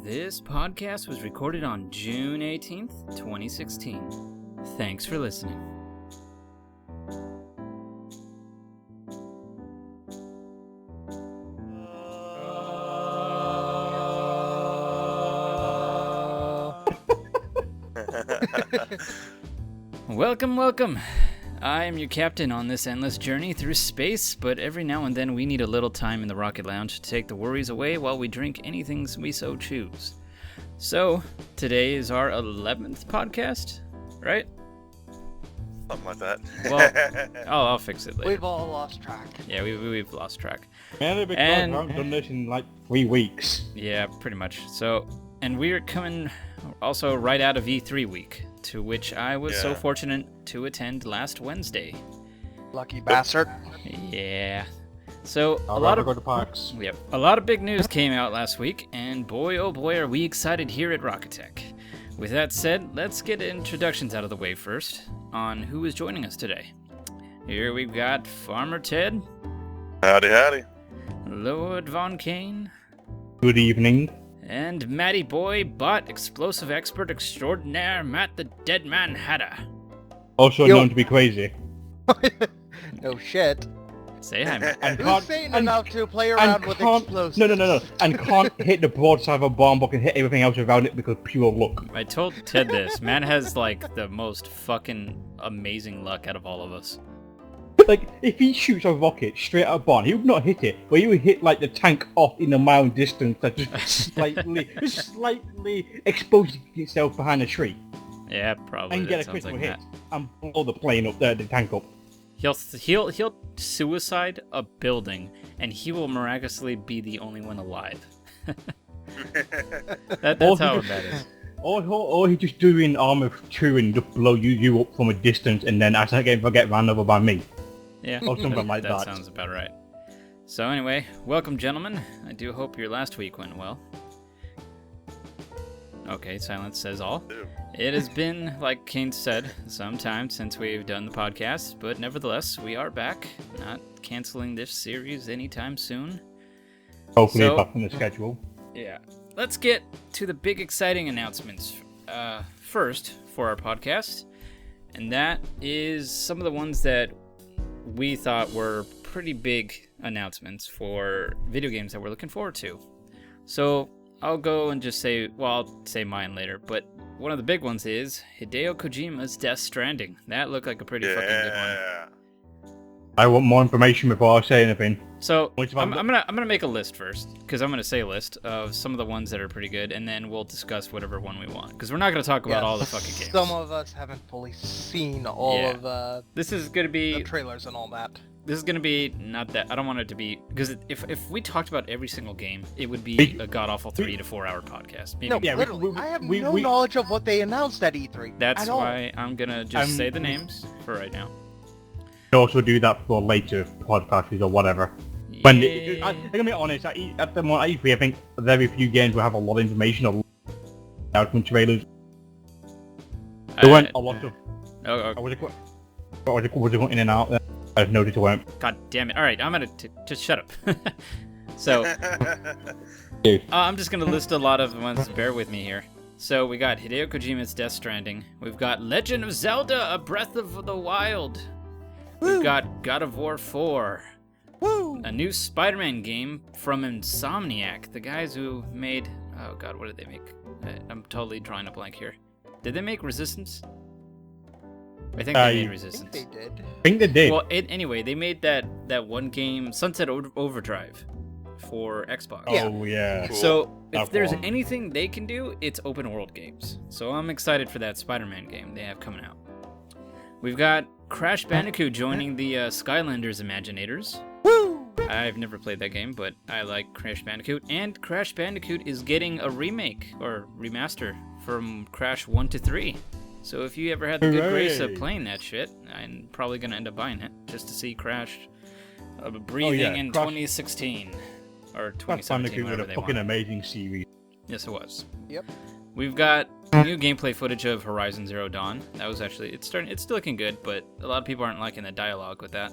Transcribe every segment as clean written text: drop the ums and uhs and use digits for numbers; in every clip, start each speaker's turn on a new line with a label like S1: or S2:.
S1: This podcast was recorded on June 18th, 2016. Thanks for listening. Welcome. I am your captain on this endless journey through space, but every now and then we need a little time in the Rocket Lounge to take the worries away while we drink anything we so choose. So, today is our 11th podcast, right?
S2: Something like that.
S1: Well, I'll fix it later.
S3: We've all lost track.
S1: Yeah, we've lost track.
S4: Mainly because
S1: And-
S4: I haven't done this in like 3 weeks.
S1: Yeah, pretty much. So, and we're coming also right out of E3 week, to which I was so fortunate to attend last Wednesday.
S3: Lucky bastard.
S1: Yeah. So
S4: I'd rather go to parks.
S1: Yep. A lot of big news came out last week, and boy oh boy are we excited here at Rockitech. With that said, let's get introductions out of the way first on who is joining us today. Here we've got Farmer Ted,
S2: Howdy.
S1: Lord Von Kane,
S4: Good evening.
S1: and Matty Boy, bot explosive expert extraordinaire Matt the Dead Man Hatter.
S4: Also
S3: Yo.
S4: known to be crazy.
S3: No shit.
S1: Say hi, Matt.
S4: And
S3: Who's sane enough to play around with explosives?
S4: No. And can't hit the broadside of a bomb, but can hit everything else around it because pure luck.
S1: I told Ted this. Matt has like the most fucking amazing luck out of all of us.
S4: Like, if he shoots a rocket straight at a bomb, he would not hit it, but he would hit like the tank off in a mile distance, that just slightly exposing itself behind a tree,
S1: Yeah, probably.
S4: and
S1: That
S4: get a
S1: sounds
S4: critical
S1: like
S4: hit,
S1: Matt.
S4: and blow the plane up there, the tank up.
S1: He'll suicide a building, and he will miraculously be the only one alive. That's how bad it is.
S4: Or he just do in Armor 2 and just blow you up from a distance, and then accidentally get run over by me.
S1: Yeah,
S4: Or something like that.
S1: sounds about right. So anyway, welcome, gentlemen. I do hope your last week went well. Okay, silence says all. It has been, like Kane said, some time since we've done the podcast, but nevertheless, we are back. Not canceling this series anytime soon.
S4: Hopefully
S1: So-
S4: back on the schedule.
S1: Yeah. Let's get to the big exciting announcements first for our podcast. And that is some of the ones that we thought were pretty big announcements for video games that we're looking forward to. So I'll go and just say, well, I'll say mine later, but one of the big ones is Hideo Kojima's Death Stranding. That looked like a pretty fucking good one.
S4: I want more information before I say anything.
S1: So
S4: Which
S1: I'm
S4: one?
S1: gonna make a list first, because I'm gonna say a list of some of the ones that are pretty good, and then we'll discuss whatever one we want, because we're not gonna talk about all the fucking games.
S3: Some of us haven't fully seen all
S1: Yeah.
S3: of
S1: This is gonna
S3: the
S1: be
S3: trailers and all that.
S1: this is gonna be not that I don't want it to be, because if we talked about every single game, it would be a god awful 3 to 4 hour podcast. Maybe
S3: No,
S1: more.
S4: yeah,
S3: literally, I have no knowledge of what they announced at E3.
S1: That's
S3: at all.
S1: why I'm gonna just say the names for right now.
S4: We also do that for later podcasts or whatever. I'm
S1: Yeah.
S4: gonna be honest, at the moment, I think very few games will have a lot of information or announcement trailers. There weren't a lot of...
S1: Oh,
S4: Was it going in and out there? I've noticed it weren't.
S1: god damn it! All right, I'm gonna just shut up. So. I'm just gonna list a lot of ones. Bear with me here. So we got Hideo Kojima's Death Stranding. We've got Legend of Zelda: A Breath of the Wild. We've got God of War 4.
S3: Woo!
S1: A new Spider-Man game from Insomniac, the guys who made. Oh god, what did they make? I'm totally drawing a blank here. Did they make Resistance? I think they made
S3: I
S1: Resistance.
S3: think they did.
S4: I think they did.
S1: Well, anyway, they made that one game, Sunset Overdrive, for Xbox.
S4: Oh, yeah.
S2: Cool.
S1: So, if
S4: That's
S1: there's
S4: one.
S1: anything they can do, it's open world games. So I'm excited for that Spider-Man game they have coming out. We've got Crash Bandicoot joining the Skylanders Imaginators.
S3: Woo!
S1: I've never played that game, but I like Crash Bandicoot. And Crash Bandicoot is getting a remake, or remaster, from Crash 1 to 3. So if you ever had the good grace of
S4: Hooray.
S1: playing that shit, I'm probably going to end up buying it, just to see Crash breathing in
S4: Crash-
S1: 2016. Or
S4: That's
S1: 2017,
S4: Bandicoot was
S1: whatever
S4: a
S1: they
S4: fucking
S1: want.
S4: amazing series.
S1: Yes, it was.
S3: Yep.
S1: We've got new gameplay footage of Horizon Zero Dawn. That was actually it's still looking good, but a lot of people aren't liking the dialogue with that.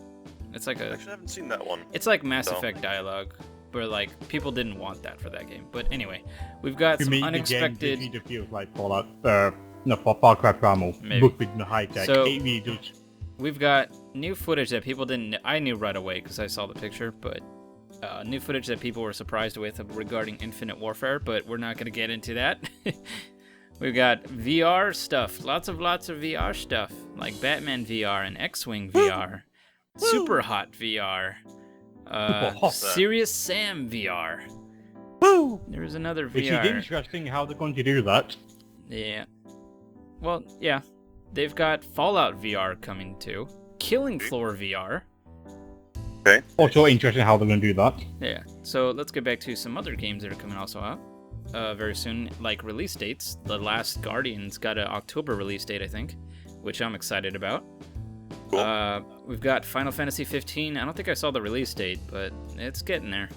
S1: It's like
S2: Actually, I haven't seen that one.
S1: it's like Mass
S2: So.
S1: Effect dialogue, but like people didn't want that for that game. But anyway, we've got some unexpected.
S4: The game really feels like Fallout, for Far Cry Primal, but with the high tech.
S1: So,
S4: it really does.
S1: We've got new footage that people didn't. I knew right away because I saw the picture, but new footage that people were surprised with regarding Infinite Warfare. But we're not going to get into that. We've got VR stuff, lots of VR stuff, like Batman VR and X-Wing VR, Super Hot VR, Serious Sam VR.
S4: Woo!
S1: There's another
S4: Which
S1: VR.
S4: is interesting how they're going to do that.
S1: Yeah. Well, yeah. They've got Fallout VR coming too. Killing Floor VR.
S2: Okay.
S4: Also interesting how they're going to do that.
S1: Yeah. So let's get back to some other games that are coming also out very soon, like release dates. The Last Guardian's got an October release date, I think, which I'm excited about.
S2: Cool.
S1: We've got Final Fantasy 15. I don't think I saw the release date, but it's getting there.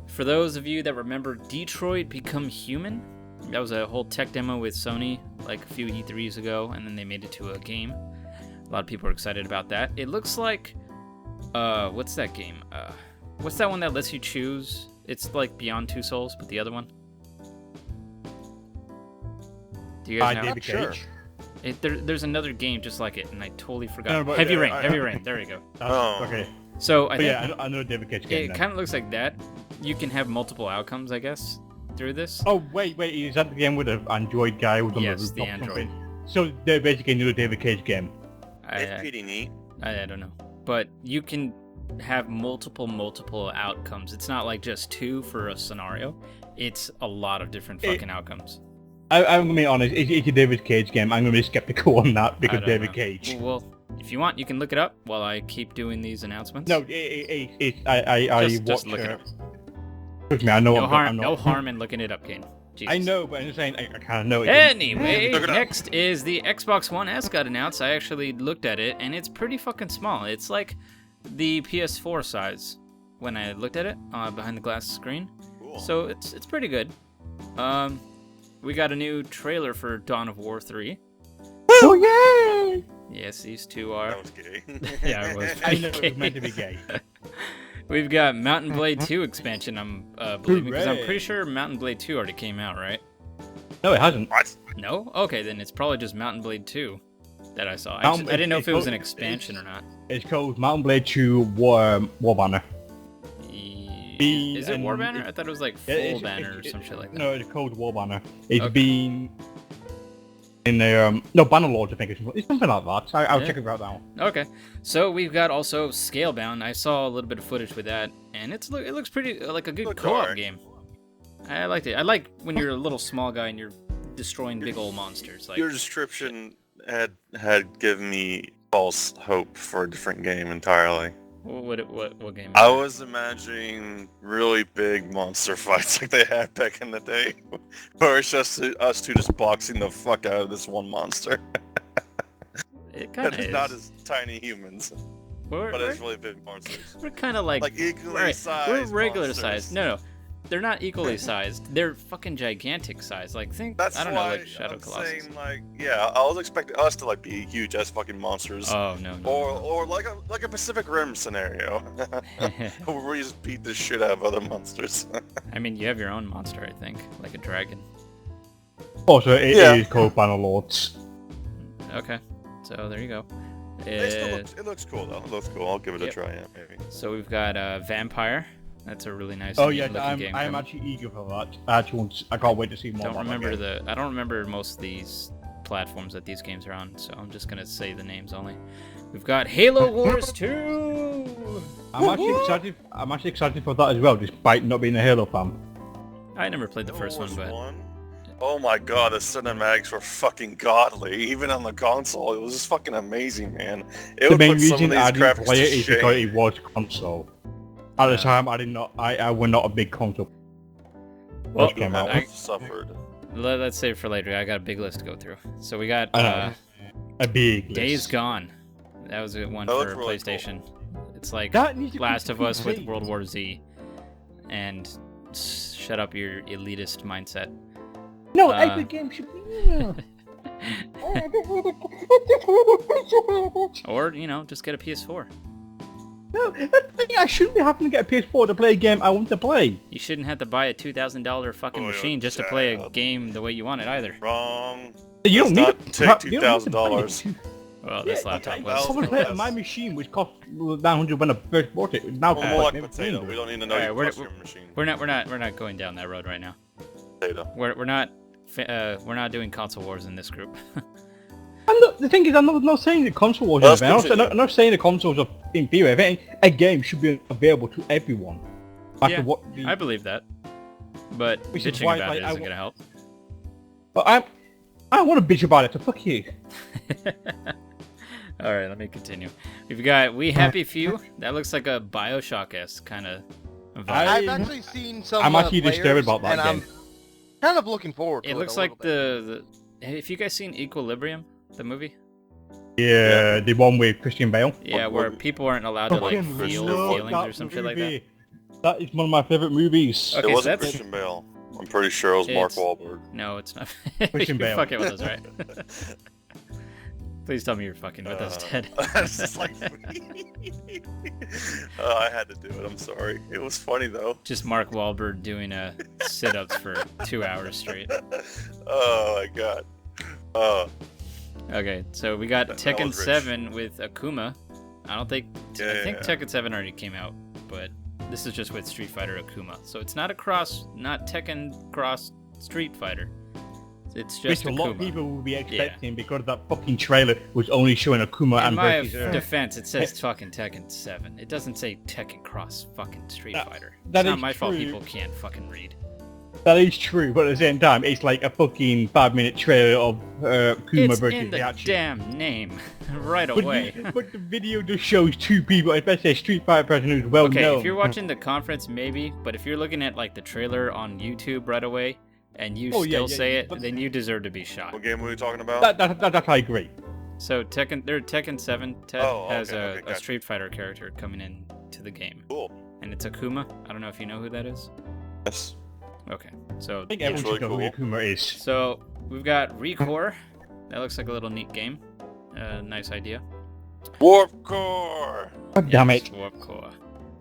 S1: For those of you that remember Detroit Become Human, that was a whole tech demo with Sony like a few E3s ago, and then they made it to a game. A lot of people are excited about that. It looks like, what's that game? What's that one that lets you choose? It's like Beyond Two Souls, but the other one. Do you guys know?
S4: David Cage.
S1: There's another game just like it, and I totally forgot.
S4: No, but,
S1: Heavy
S4: yeah,
S1: Rain. There you go.
S4: Okay.
S1: So I
S4: But
S1: think
S4: yeah, I know David Cage game.
S1: it kind of looks like that. You can have multiple outcomes, I guess, through this.
S4: Oh wait, is that the game with the android guy who's on
S1: Yes,
S4: the
S1: the
S4: roof or
S1: android.
S4: something? So they're basically another David Cage game.
S2: It's pretty neat.
S1: I don't know, but you can have multiple outcomes. It's not like just two for a scenario. It's a lot of different fucking outcomes.
S4: I'm gonna be honest. It's a David Cage game. I'm gonna be skeptical on that because
S1: I don't
S4: David
S1: know.
S4: Cage.
S1: Well, if you want, you can look it up while I keep doing these announcements.
S4: No, I
S1: Just
S4: watch
S1: look it up.
S4: Trust me, I know.
S1: No harm in looking it up, Kane. Jesus.
S4: I know, but I'm just saying I kind of know it.
S1: Anyway,
S2: Look it up.
S1: next is the Xbox One S got announced. I actually looked at it, and it's pretty fucking small. It's like the PS4 size when I looked at it behind the glass screen.
S2: Cool.
S1: So it's pretty good. We got a new trailer for Dawn of War 3.
S4: Oh yay!
S1: Yes, these two are.
S2: That was gay.
S1: Yeah, it was.
S4: I know it was meant to be gay.
S1: We've got Mountain Blade 2 expansion. I'm believing because I'm
S4: Hooray.
S1: pretty sure Mountain Blade 2 already came out, right?
S4: No, it hasn't.
S2: What?
S1: No? Okay, then it's probably just Mountain Blade 2 that I saw.
S4: Mountain-
S1: I didn't know if it was an
S4: it's-
S1: expansion or not.
S4: It's called Mountain Blade 2 War Banner.
S1: Is it
S4: and
S1: War Banner?
S4: it-
S1: I thought it was like Full
S4: It's-
S1: Banner or some shit like that.
S4: No, it's called War Banner. It's
S1: Okay.
S4: been in the Bannerlords, I think it's something like that. I'll
S1: Yeah.
S4: check it out now.
S1: Okay, so we've got also Scalebound. I saw a little bit of footage with that, and it looks pretty like a good
S2: Looked
S1: co-op
S2: alright.
S1: game. I liked it. I like when you're a little small guy and you're destroying big old monsters. Like
S2: Your description had given me false hope for a different game entirely.
S1: what game?
S2: I was imagining really big monster fights like they had back in the day, where it's just us two just boxing the fuck out of this one monster.
S1: It kind of
S2: It's
S1: is.
S2: not as tiny humans,
S1: We're,
S2: but it's
S1: we're,
S2: really big monsters.
S1: we're kind of like
S2: Equally
S1: right,
S2: sized.
S1: we're regular
S2: monsters.
S1: sized. No, they're not equally sized. They're fucking gigantic size. Like think
S2: That's
S1: I don't know,
S2: why
S1: like Shadow
S2: I'm
S1: Colossus.
S2: saying, like, yeah, I was expecting us to like be huge as fucking monsters,
S1: Oh no.
S2: or like a Pacific Rim scenario, where we just beat the shit out of other monsters.
S1: I mean, you have your own monster, I think, like a dragon.
S4: Also, it
S2: Yeah.
S4: is called Bannerlords.
S1: Okay, so there you go.
S2: It looks cool though. It looks cool. I'll give it a
S1: Yep.
S2: try. Yeah, maybe.
S1: So we've got Vampire. That's a really nice.
S4: Oh
S1: neat
S4: yes,
S1: looking game.
S4: I'm actually eager for that. I can't wait to see more.
S1: don't
S4: about that
S1: remember
S4: game.
S1: I don't remember most of these platforms that these games are on, so I'm just gonna say the names only. We've got Halo Wars 2.
S4: I'm actually excited for that as well, despite not being a Halo fan.
S1: I never played the
S2: Halo
S1: first one,
S2: Wars
S1: but
S2: 1? Oh my god, the cinematics were fucking godly. Even on the console, it was just fucking amazing, man. It
S4: The
S2: would
S4: main
S2: put some of
S4: reason
S2: these
S4: I didn't
S2: graphics
S4: play
S2: to
S4: it is because
S2: shame.
S4: it was console. At the time, I was not a big console.
S1: well,
S4: came out.
S2: I suffered.
S1: let's save it for later. I got a big list to go through. So we got
S4: I know. A big
S1: Days
S4: list.
S1: Gone. That was a good one
S2: That
S1: for
S2: looked really
S1: PlayStation. It's like
S4: That needs to be
S1: Last of Us with
S4: complete.
S1: World War Z, and shut up your elitist mindset.
S4: No,
S1: Uh,
S4: every game should be.
S1: Or just get a PS4.
S4: No, I think I shouldn't be having to get a PS4 to play a game I want to play.
S1: You shouldn't have to buy a $2,000 fucking machine just to play a game the way you want it either.
S2: Wrong.
S4: You don't
S2: Let's
S4: need
S2: not
S4: to
S2: take $2,000.
S1: Well, this laptop
S4: I
S1: was.
S4: probably play my machine, which cost $900 when I first bought it. Now
S2: Well, more like potato. We don't need to know your your machine.
S1: We're not going down that road right now.
S2: Potato.
S1: We're not doing console wars in this group.
S4: The thing is, I'm not saying the console wars are bad. I'm not saying the consoles are inferior. I think a game should be available to everyone.
S1: Yeah, I believe that. But bitching about it isn't going to help.
S4: But I want to bitch about it, so fuck you.
S1: Alright, let me continue. We've got We Happy Few. That looks like a Bioshock-esque kind of vibe.
S3: I've actually seen some
S4: I'm actually disturbed about that game.
S3: I'm kind of looking forward to it.
S1: It looks like the... Have you guys seen Equilibrium, the movie?
S4: Yeah, the one with Christian Bale.
S1: Yeah, where people aren't allowed to like feel feelings or some shit like that.
S4: That is one of my favorite movies.
S1: Okay,
S2: it wasn't Christian Bale. I'm pretty sure it was Mark Wahlberg.
S1: No, it's not.
S4: Christian Bale.
S1: You're fucking with us, right? Please tell me you're fucking with us, Ted.
S2: It's just like... I had to do it. I'm sorry. It was funny though.
S1: Just Mark Wahlberg doing sit-ups for 2 hours straight.
S2: Oh my god.
S1: Okay, so we got Tekken 7 with Akuma. I think Tekken 7 already came out, but this is just with Street Fighter Akuma. So it's not not Tekken cross Street Fighter. It's just
S4: Which
S1: Akuma.
S4: a lot of people will be expecting because that fucking trailer was only showing Akuma
S1: In
S4: and
S1: my
S4: versus...
S1: defense, it says fucking Tekken 7. It doesn't say Tekken cross fucking Street Fighter.
S4: That
S1: It's not
S4: is
S1: my fault
S4: true.
S1: people can't fucking read.
S4: That is true, but at the same time, it's like a fucking 5-minute trailer of Akuma
S1: It's
S4: versus
S1: in the
S4: Yachi.
S1: damn name right away.
S4: But the video just shows two people, especially a Street Fighter person who's well
S1: Okay,
S4: known.
S1: if you're watching the conference, maybe, but if you're looking at like the trailer on YouTube right away, and you say it, then you deserve to be shot.
S2: What game were we talking about?
S4: That I agree.
S1: So Tekken 7 Ted has
S2: okay,
S1: a
S2: gotcha.
S1: Street Fighter character coming in to the game.
S2: Cool.
S1: And it's Akuma. I don't know if you know who that is.
S2: Yes.
S1: Okay, so
S4: I think everyone should know who Akuma is.
S1: So we've got Recore. That looks like a little neat game. Nice idea.
S2: Warp Core!
S4: God damn it.
S1: Warp Core.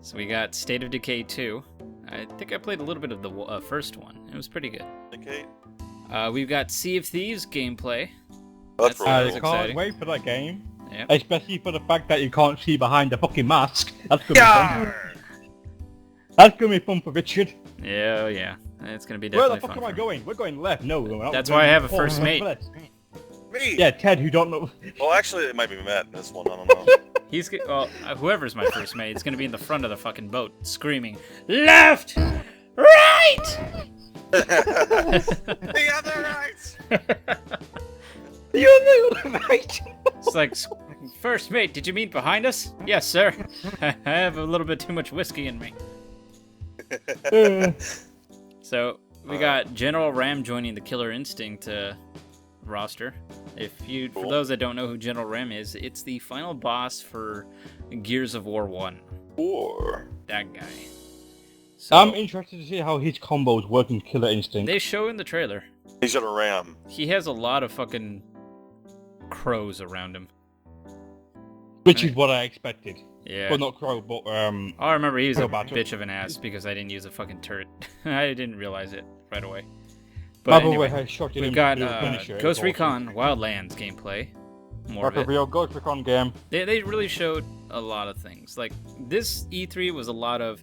S1: So we got State of Decay 2. I think I played a little bit of the first one. It was pretty good.
S2: Okay.
S1: We've got Sea of Thieves gameplay.
S2: That's
S1: really
S4: I
S2: really
S1: cool.
S4: can't
S1: exciting.
S4: wait for that game.
S1: Yeah.
S4: Especially for the fact that you can't see behind the fucking mask. That's gonna be fun. That's gonna be fun for Richard.
S1: Yeah. It's gonna be
S4: Where
S1: definitely
S4: the fuck
S1: fun.
S4: am I going? We're going left. No, we're not.
S1: That's
S4: We're
S1: why I
S4: going
S1: have a first mate.
S4: left.
S2: Me!
S4: Yeah, Ted, who don't know.
S2: Well, actually, it might be Matt in this one. I don't know.
S1: Whoever's my first mate is gonna be in the front of the fucking boat, screaming, "Left, right!"
S2: The other right!
S4: You know, right?
S1: It's like, first mate, did you mean behind us? Yes, sir. I have a little bit too much whiskey in me. So we got General Ram joining the Killer Instinct roster. For those that don't know who General Ram is, it's the final boss for Gears of War 1. That guy. So,
S4: I'm interested to see how his combos work in Killer Instinct.
S1: they show in the trailer.
S2: He's got a ram.
S1: He has a lot of fucking crows around him.
S4: Which is what I expected.
S1: Yeah.
S4: Well, not crow, but
S1: I remember he was a
S4: Crow battle.
S1: bitch of an ass because I didn't use a fucking turret. I didn't realize it right away. But anyway, we've got Ghost Recon Wildlands gameplay. More of
S4: a
S1: it.
S4: real Ghost Recon game.
S1: They really showed a lot of things. Like, this E3 was a lot of,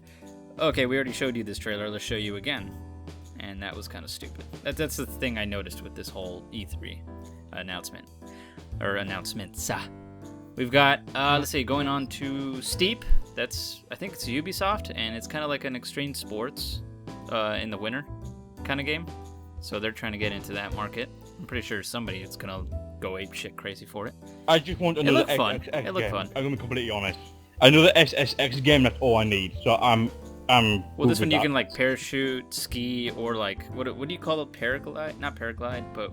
S1: okay, we already showed you this trailer, let's show you again. And that was kind of stupid. That's the thing I noticed with this whole E3 announcement. Or announcements. We've got, let's see, going on to Steep. I think it's Ubisoft, and it's kind of like an extreme sports in the winter kind of game. So they're trying to get into that market. I'm pretty sure somebody is going to go ape shit crazy for it.
S4: I just want another
S1: looked fun.
S4: SSX
S1: It looked
S4: game.
S1: fun.
S4: I'm going to be completely honest. Another SSX game, that's all I need. So I'm
S1: Well, this one you
S4: that.
S1: can like parachute, ski, or like what do you call it? Paraglide? Not paraglide, but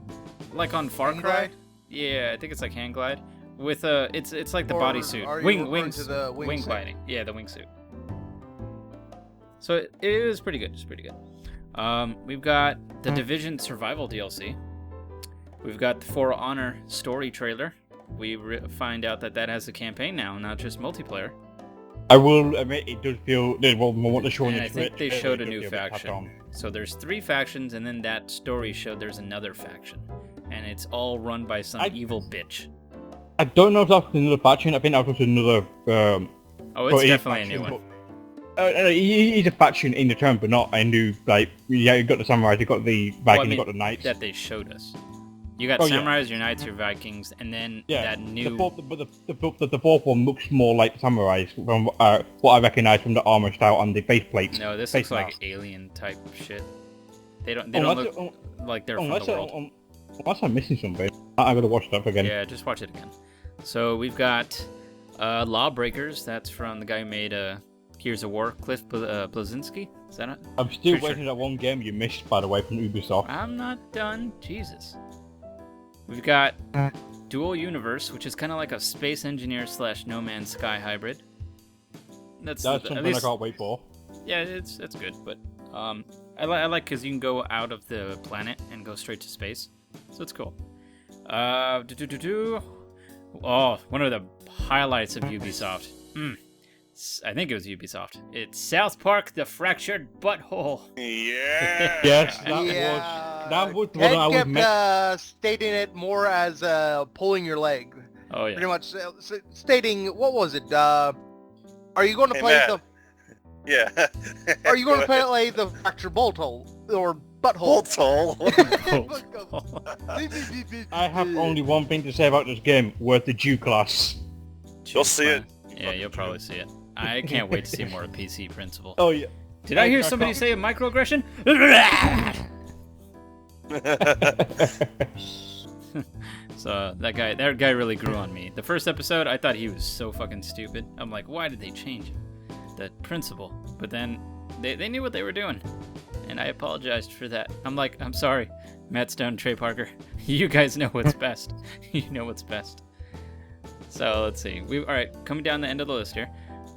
S1: like on Far
S3: Hang
S1: Cry.
S3: glide?
S1: Yeah, I think it's like hang glide. With it's like the
S3: Or
S1: bodysuit,
S3: are you
S1: wing
S3: referring to the
S1: wing
S3: wingsuit?
S1: gliding. Yeah, the wingsuit. So it was pretty good. It's pretty good. We've got the Division Survival DLC. We've got the For Honor story trailer. We find out that has a campaign now, not just multiplayer.
S4: I will admit it does feel well more what they're showing.
S1: And I think they showed a new
S4: does feel bit
S1: faction.
S4: on.
S1: So there's 3 factions, and then that story showed there's another faction, and it's all run by some evil bitch.
S4: I don't know if that's another faction. I think that was another.
S1: Oh, it's definitely a new one.
S4: He's a faction in the term, but not a new, like, yeah, you got the samurais, you got the Vikings, you got the knights.
S1: That they showed us. You got samurais, your knights, your Vikings, and then that new...
S4: The fourth one looks more like samurais from what I recognise from the armour style on the faceplate.
S1: No, this looks like alien type shit. They don't look like they're from the world.
S4: Unless I'm missing something. I gotta watch that again.
S1: Yeah, just watch it again. So we've got Lawbreakers. That's from the guy who made Gears of War, Cliff Bleszinski. Is that it?
S4: I'm still waiting for that one game you missed, by the way, from Ubisoft.
S1: I'm not done. Jesus. We've got Dual Universe, which is kind of like a Space Engineer / No Man's Sky hybrid. That's
S4: something I can't wait for.
S1: Yeah, it's good, but I like because you can go out of the planet and go straight to space, so it's cool. Oh, one of the highlights of Ubisoft. I think it was Ubisoft. It's South Park: The Fractured Butthole.
S2: Yeah.
S4: Yes, that was what I was
S3: kept stating it more as pulling your leg.
S1: Oh yeah.
S3: Pretty much stating, what was it? Are you going to play
S2: Matt. Yeah.
S3: Are you going to play the fractured butthole or butthole?
S2: Butthole.
S4: I have only one thing to say about this game, worth the Jew class.
S2: You'll see it.
S1: Yeah, you'll probably see it. I can't wait to see more of PC Principle.
S4: Oh yeah.
S1: Did I hear somebody say a microaggression? So that guy really grew on me. The first episode, I thought he was so fucking stupid. I'm like, why did they change him? The principal. But then they knew what they were doing, and I apologized for that. I'm like, I'm sorry, Matt Stone, Trey Parker. You guys know what's best. You know what's best. So let's see. All right, coming down the end of the list here.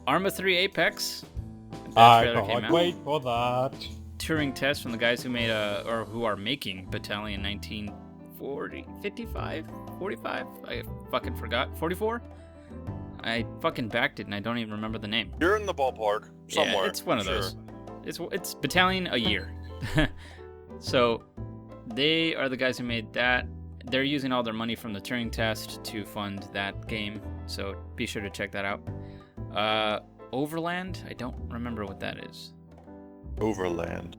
S1: Arma 3 Apex.
S4: I can't wait for that.
S1: Turing test from the guys who made who are making Battalion 1940, 55, 45. I fucking forgot. 44. I fucking backed it and I don't even remember the name.
S2: You're in the ballpark somewhere.
S1: Yeah, it's one of those. It's Battalion a year. So they are the guys who made that. They're using all their money from the Turing test to fund that game, so be sure to check that out. Overland? I don't remember what that is.
S2: Overland.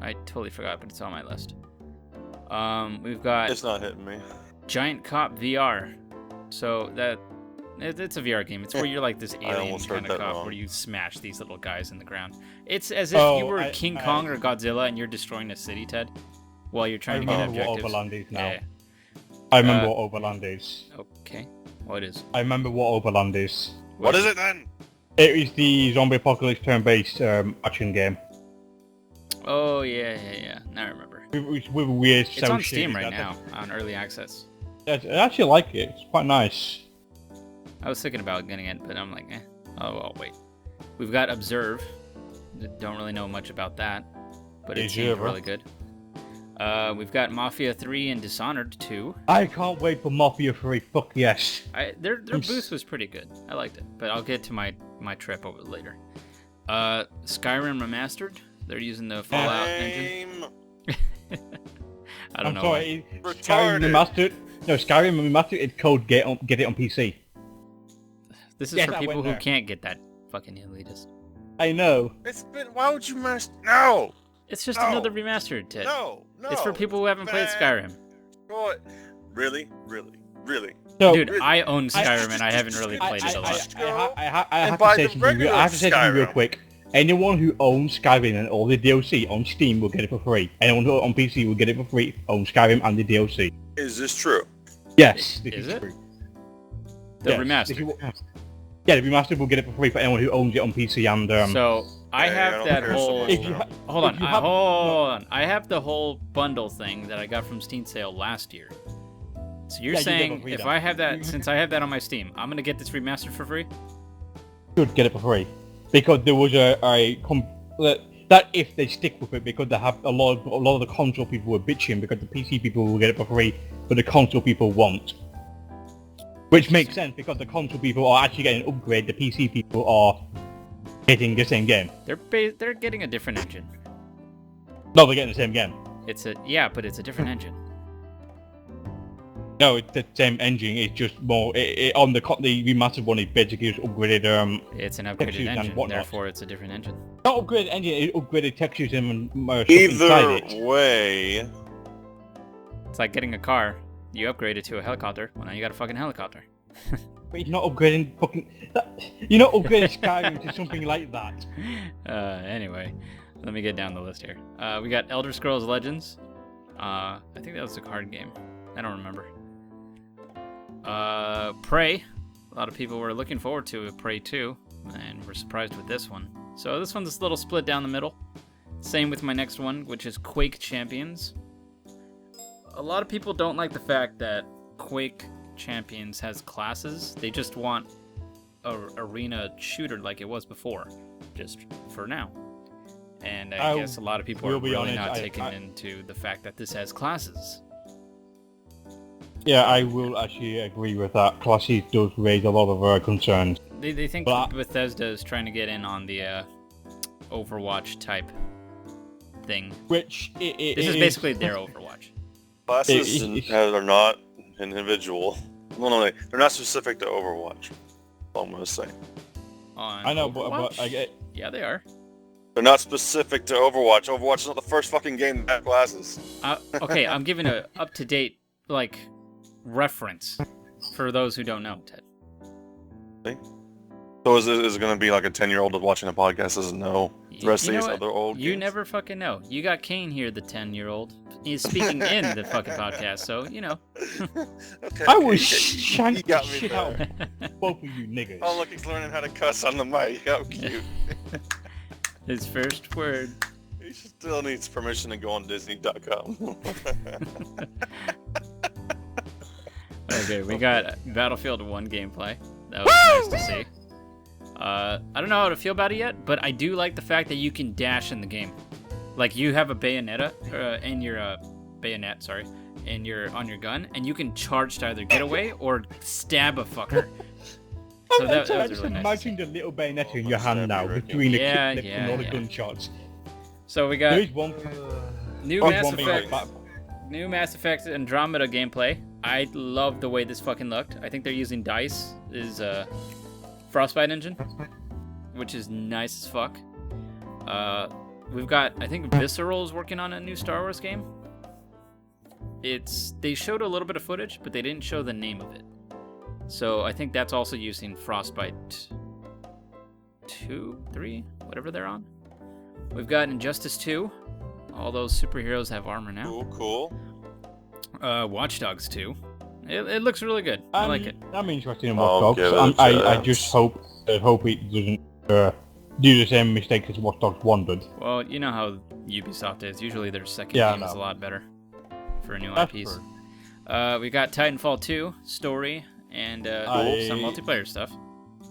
S1: I totally forgot, but it's on my list. We've got...
S2: It's not hitting me.
S1: Giant Cop VR. So it's a VR game. It's where you're like this alien kind of cop where you smash these little guys in the ground. It's as if you were King Kong or Godzilla and you're destroying a city, Ted, while you're trying to get objectives.
S4: I remember what Overland is now.
S1: Yeah.
S4: I remember what Overland is.
S1: Okay. What is?
S4: I remember what Overland is.
S2: What is it then?
S4: It is the zombie apocalypse turn-based action game.
S1: Oh yeah. Now I remember.
S4: With weird.
S1: It's on Steam right now on early access.
S4: I actually like it. It's quite nice.
S1: I was thinking about getting it, but I'm like, eh. Oh well, wait. We've got Observe. Don't really know much about that, but it seems really good. We've got Mafia 3 and Dishonored 2. I
S4: can't wait for Mafia 3. Fuck yes.
S1: Their boost was pretty good. I liked it, but I'll get to my trip over later. Skyrim Remastered. They're using the Fallout engine. I don't know.
S4: Sorry, Skyrim Remastered. No, Skyrim Remastered. It's called Get it on PC.
S1: This is for people who can't get that fucking elitist.
S4: I know.
S2: Why would you No.
S1: It's just another remastered, Ted.
S2: No.
S1: It's for people who haven't played Skyrim.
S2: Really?
S4: No,
S1: dude, I own Skyrim and I haven't really played it a lot.
S4: I have to say something real quick. Anyone who owns Skyrim and all the DLC on Steam will get it for free. Anyone who on PC will get it for free, owns Skyrim and the DLC.
S2: Is this true?
S4: Yes, this
S1: is
S4: true.
S1: The remastered?
S4: Yeah, the remastered will get it for free for anyone who owns it on PC and...
S1: So, I have that whole... Hold on. I have the whole bundle thing that I got from Steam sale last year. So you're saying if I have that, since I have that on my Steam, I'm going to get this remastered for free?
S4: Should get it for free. Because there was that if they stick with it, because they have a lot of the console people were bitching because the PC people will get it for free, but the console people won't. Which makes sense because the console people are actually getting an upgrade. The PC people are getting the same game.
S1: They're getting a different engine.
S4: No, they're getting the same game.
S1: But it's a different engine.
S4: No, it's the same engine. It's just more on the remastered one. It basically just upgraded.
S1: It's an upgraded engine, therefore it's a different engine.
S4: Not upgraded engine. It upgraded textures and stuff inside it.
S2: Either way,
S1: it's like getting a car. You upgrade it to a helicopter. Well, now you got a fucking helicopter.
S4: But you're not upgrading fucking. You're not upgrading Skyrim to something like that.
S1: Anyway, let me get down the list here. We got Elder Scrolls Legends. I think that was a card game. I don't remember. Prey. A lot of people were looking forward to Prey 2, and were surprised with this one. So this one's a little split down the middle. Same with my next one, which is Quake Champions. A lot of people don't like the fact that Quake Champions has classes. They just want a arena shooter like it was before, just for now. And I guess a lot of people are really not taken into the fact that this has classes.
S4: Yeah, I will actually agree with that. Classes does raise a lot of concerns.
S1: They think Bethesda is trying to get in on the Overwatch type thing.
S4: Which
S1: this is basically their Overwatch.
S2: Classes are not individual. No, they're not specific to Overwatch. I'm gonna say.
S1: I
S4: know, but I get.
S1: Yeah, they are.
S2: They're not specific to Overwatch. Overwatch is not the first fucking game that has classes.
S1: Okay, I'm giving a up-to-date reference for those who don't know, Ted.
S2: See? So is it going to be like a 10-year-old watching a podcast doesn't know the rest of these other old
S1: You
S2: games?
S1: never fucking know. You got Kane here, the 10-year-old. He's speaking in the fucking podcast, so, you know.
S2: Okay,
S4: I was shank
S2: got me
S4: shit
S2: there.
S4: out of both of you niggas.
S2: Oh, look, he's learning how to cuss on the mic. How cute.
S1: His first word.
S2: He still needs permission to go on Disney.com.
S1: Okay, we got Battlefield 1 gameplay. That was nice to see. I don't know how to feel about it yet, but I do like the fact that you can dash in the game. Like, you have a bayonetta, in your, bayonet, sorry, on your gun, and you can charge to either get away or stab a fucker. So that was really nice.
S4: Imagine the little bayonet in your hand now, between the kick and all the gunshots.
S1: So we got
S4: there is one
S1: new Mass Effect Andromeda gameplay. I love the way this fucking looked. I think they're using DICE's Frostbite engine, which is nice as fuck. We've got, I think Visceral is working on a new Star Wars game. They showed a little bit of footage, but they didn't show the name of it. So I think that's also using Frostbite 2, 3, whatever they're on. We've got Injustice 2. All those superheroes have armor now.
S2: Cool.
S1: Watch Dogs 2. It looks really good. I like it.
S4: I'm interested in Watch Dogs. I just hope it doesn't do the same mistake as Watch Dogs 1 did.
S1: Well, you know how Ubisoft is. Usually their second game is a lot better for new IPs. We got Titanfall 2 story and some multiplayer stuff.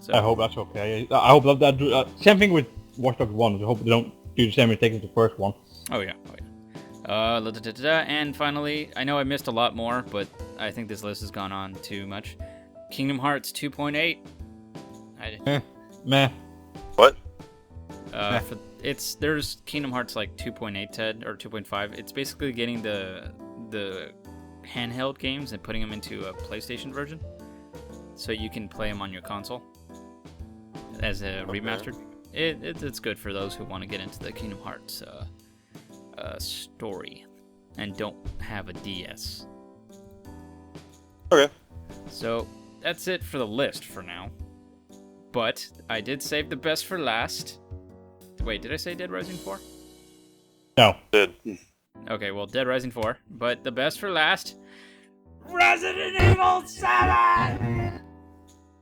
S1: So
S4: I hope that's okay. I hope that same thing with Watch Dogs 1. I hope they don't do the same mistake as the first one.
S1: Oh yeah. And finally, I know I missed a lot more, but I think this list has gone on too much. Kingdom Hearts 2.8.
S2: Meh. What?
S1: There's Kingdom Hearts 2.8, Ted, or 2.5. It's basically getting the handheld games and putting them into a PlayStation version, so you can play them on your console as a remastered. It's good for those who want to get into the Kingdom Hearts story and don't have a DS.
S2: Okay.
S1: So that's it for the list for now. But I did save the best for last. Wait, did I say Dead Rising 4?
S4: No.
S2: Did.
S1: Okay, well, Dead Rising 4. But the best for last, Resident Evil 7!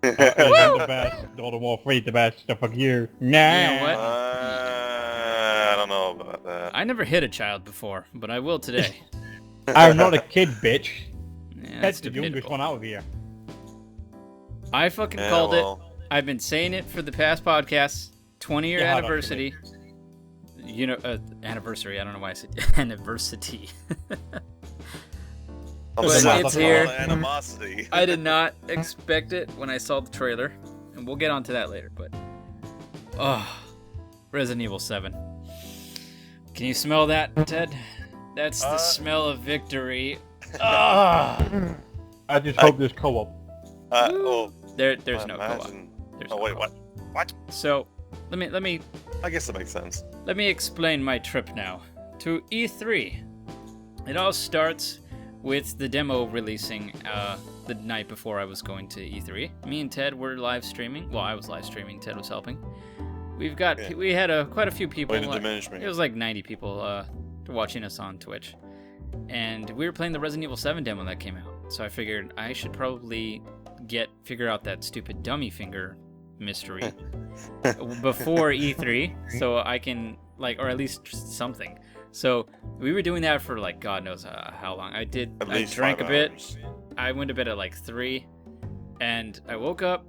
S4: The best. All the more free, the best. The fuck you. Nah.
S1: You know what?
S2: I don't know about that.
S1: I never hit a child before, but I will today.
S4: I'm not a kid, bitch.
S1: Yeah,
S4: That's the youngest one out of here.
S1: I fucking called it. I've been saying it for the past podcasts. 20-year anniversary. You know, anniversary. I don't know why I said anniversary.
S2: I'm
S1: But
S2: sensing
S1: it's
S2: all
S1: here.
S2: the animosity.
S1: I did not expect it when I saw the trailer, and we'll get onto that later, but... Resident Evil 7. Can you smell that, Ted? That's the smell of victory.
S4: I just hope there's co-op.
S1: There's no co-op.
S2: imagine.
S1: There's
S2: Oh
S1: no
S2: wait,
S1: co-op.
S2: what?
S1: So, let me
S2: I guess that makes sense.
S1: explain my trip now to E3. It all starts with the demo releasing the night before I was going to E3. Me and Ted were live streaming. Well, I was live streaming. Ted was helping. We had quite a few people.
S2: Way to diminish me.
S1: It was like 90 people watching us on Twitch, and we were playing the Resident Evil 7 demo that came out. So I figured I should probably figure out that stupid dummy finger mystery before E3, so I can or at least something. So we were doing that for God knows how long. I drank a bit.
S2: Hours.
S1: I went to bed at 3, and I woke up,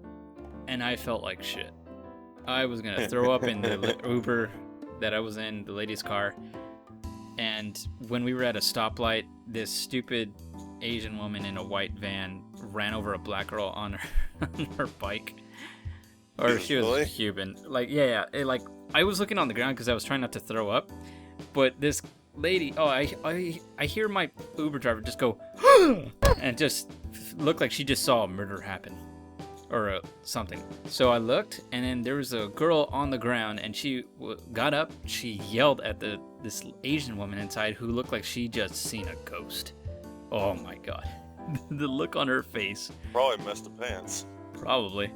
S1: and I felt like shit. I was gonna throw up in the Uber that I was in, the lady's car. And when we were at a stoplight, this stupid Asian woman in a white van ran over a black girl on her bike. Or she was
S2: really?
S1: Cuban. I was looking on the ground because I was trying not to throw up. But this lady, I hear my Uber driver just go, and just looked like she just saw a murder happen. Or something. So I looked, and then there was a girl on the ground, and she got up. She yelled at this Asian woman inside who looked like she just seen a ghost. Oh my god. The look on her face.
S2: Probably messed the pants.
S1: Probably.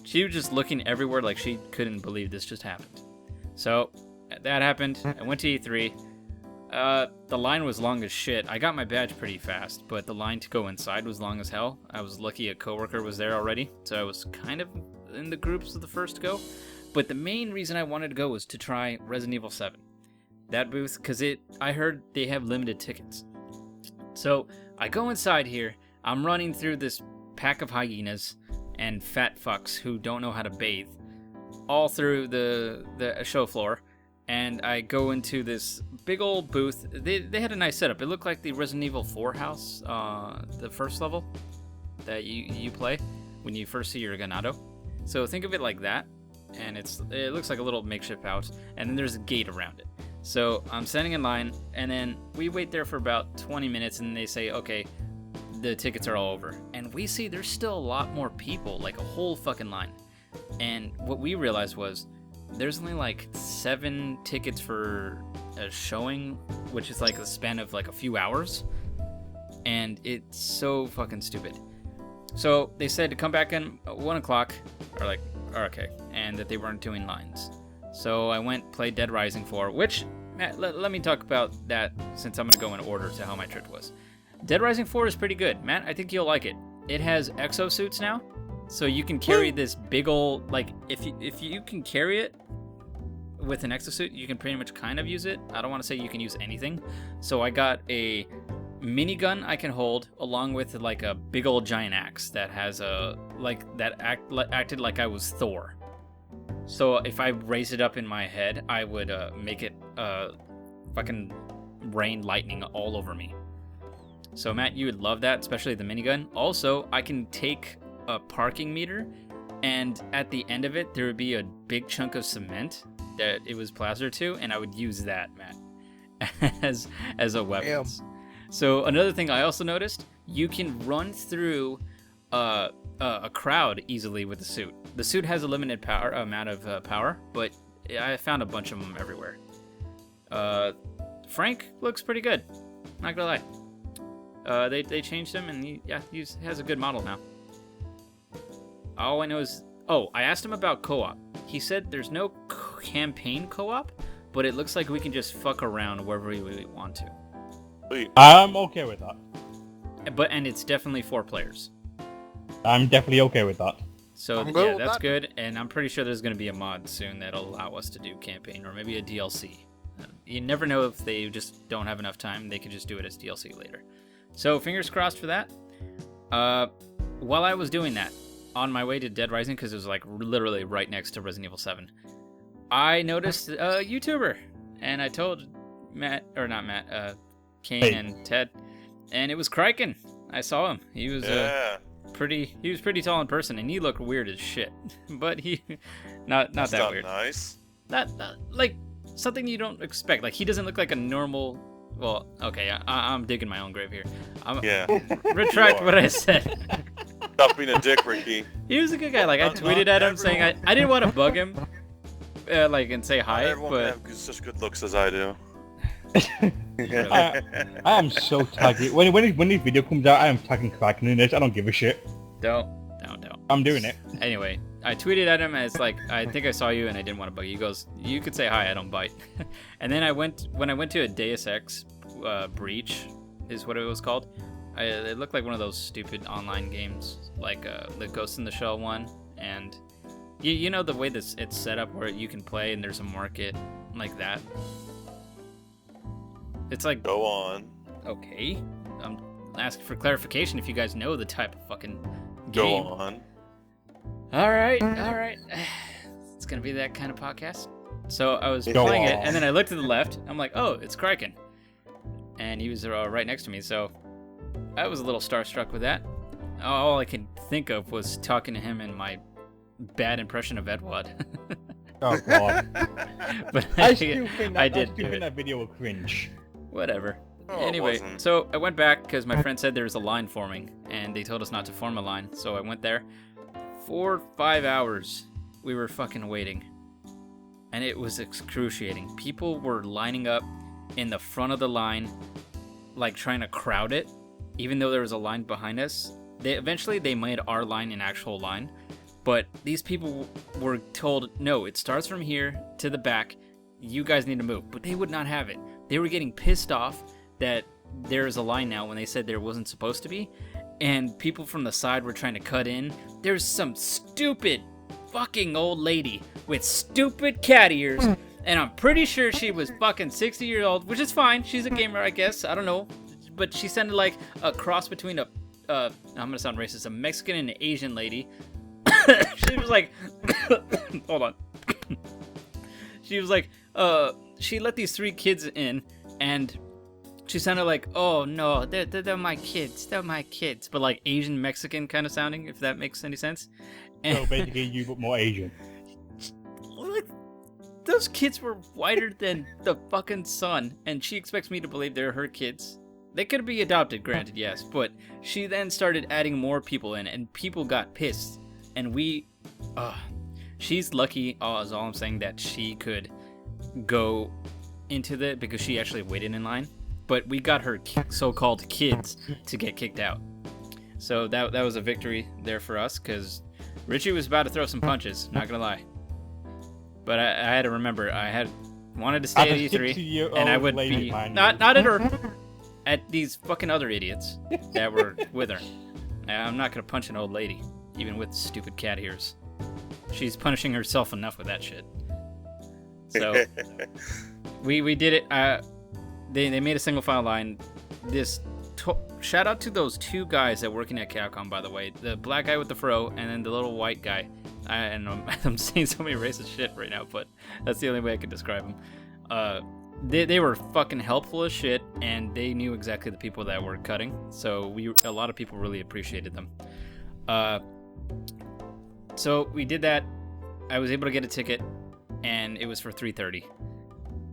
S1: She was just looking everywhere like she couldn't believe this just happened. So, that happened. I went to E3. The line was long as shit. I got my badge pretty fast, but the line to go inside was long as hell. I was lucky a coworker was there already, so I was kind of in the groups of the first to go. But the main reason I wanted to go was to try Resident Evil 7. That booth, because I heard they have limited tickets. So I go inside here. I'm running through this pack of hyenas and fat fucks who don't know how to bathe all through the show floor. And I go into this big old booth. They had a nice setup. It looked like the Resident Evil 4 house, the first level that you play when you first see your Ganado. So think of it like that, and it looks like a little makeshift house, and then there's a gate around it. So I'm standing in line, and then we wait there for about 20 minutes, and they say, okay, the tickets are all over. And we see there's still a lot more people, like a whole fucking line. And what we realized was, there's only 7 tickets for a showing, which is a span of a few hours, and it's so fucking stupid. So they said to come back in at 1 o'clock, okay, and that they weren't doing lines. So I went played Dead Rising 4, which, Matt, let me talk about that since I'm gonna go in order to how my trip was. Dead Rising 4 is pretty good, Matt. I think you'll like it. It has exosuits now. So you can carry this big old, if you can carry it with an exosuit, you can pretty much kind of use it. I don't want to say you can use anything. So I got a minigun I can hold, along with a big old giant axe that has acted like I was Thor. So if I raised it up in my head, I would make it fucking rain lightning all over me. So Matt, you would love that, especially the minigun. Also, I can take a parking meter, and at the end of it there would be a big chunk of cement that it was plastered to, and I would use that, Matt, as a weapon. So another thing I also noticed, you can run through a crowd easily with the suit. The suit has a limited amount of power, but I found a bunch of them everywhere. Frank looks pretty good, not gonna lie. They changed him, and he has a good model now. All I know is... Oh, I asked him about co-op. He said there's no campaign co-op, but it looks like we can just fuck around wherever we want to.
S4: I'm okay with that.
S1: And it's definitely 4 players.
S4: I'm definitely okay with that.
S1: So yeah, that's good, and I'm pretty sure there's going to be a mod soon that'll allow us to do campaign, or maybe a DLC. You never know if they just don't have enough time, they could just do it as DLC later. So fingers crossed for that. While I was doing that, on my way to Dead Rising, because it was literally right next to Resident Evil 7, I noticed a YouTuber, and I told Kane and Ted, and it was Kryken. I saw him. He was he was pretty tall in person, and he looked weird as shit. But he, not
S2: That's
S1: that
S2: not
S1: weird.
S2: nice.
S1: Not like something you don't expect. Like he doesn't look like a normal. Well, okay, I'm digging my own grave here.
S2: Yeah.
S1: Retract what I said.
S2: Stop being a dick, Ricky.
S1: He was a good guy. Like I tweeted at him saying I didn't want to bug him, like and say hi,
S2: Everyone
S1: but
S2: can have such good looks as I do.
S4: I am so tagging. When this video comes out, I am tagging Kraken in this. I don't give a shit.
S1: don't.
S4: I'm doing it.
S1: Anyway, I tweeted at him as like, I think I saw you and I didn't want to bug you. He goes, you could say hi, I don't bite. And then when I went to a Deus Ex Breach, is what it was called. It looked like one of those stupid online games, like the Ghost in the Shell one. And you know the way that it's set up where you can play and there's a market like that. It's like,
S2: Go on.
S1: okay, I'm asking for clarification if you guys know the type of fucking
S2: Go
S1: game.
S2: on.
S1: All right. It's gonna be that kind of podcast. So I was
S4: Go
S1: playing it,
S4: on.
S1: and then I looked to the left. I'm like, oh, it's Kraken, and he was right next to me. So I was a little starstruck with that. All I could think of was talking to him in my bad impression of Edward.
S4: Oh god.
S1: But
S4: I still think
S1: I did do it.
S4: that video will cringe.
S1: Whatever.
S2: Oh, it
S1: Anyway,
S2: wasn't.
S1: so I went back because my friend said there was a line forming, and they told us not to form a line. So I went there. 4 or 5 hours we were fucking waiting, and it was excruciating. People were lining up in the front of the line, like trying to crowd it, even though there was a line behind us. Eventually they made our line an actual line, but these people were told, no, it starts from here to the back. You guys need to move, but they would not have it. They were getting pissed off that there is a line now when they said there wasn't supposed to be, and people from the side were trying to cut in. There's some stupid fucking old lady with stupid cat ears, and I'm pretty sure she was fucking 60 years old, which is fine. She's a gamer, I guess. I don't know, but she sounded like a cross between I'm gonna sound racist, a Mexican and an Asian lady. She was like, hold on. She was like, she let these 3 kids in, and she sounded like, oh no, they're my kids, but like Asian Mexican kind of sounding, if that makes any sense. And
S4: So basically you but more Asian.
S1: like, those kids were whiter than the fucking sun, and she expects me to believe they're her kids. They could be adopted, granted, yes, but she then started adding more people in, and people got pissed, and she's lucky, is all I'm saying, that she could go into because she actually waited in line. But we got her so-called kids to get kicked out. So that was a victory there for us, because Richie was about to throw some punches, not gonna lie. But I had to remember, wanted to stay at E3, and I would be not at her, at these fucking other idiots that were with her. I'm not gonna punch an old lady, even with stupid cat ears. She's punishing herself enough with that shit. So we did it. They made a single file line. Shout out to those 2 guys that working at Capcom, by the way. The black guy with the fro, and then the little white guy. And I'm saying so many racist shit right now, but that's the only way I can describe them. They were fucking helpful as shit, and they knew exactly the people that were cutting. So a lot of people really appreciated them. So we did that. I was able to get a ticket, and it was for 3:30,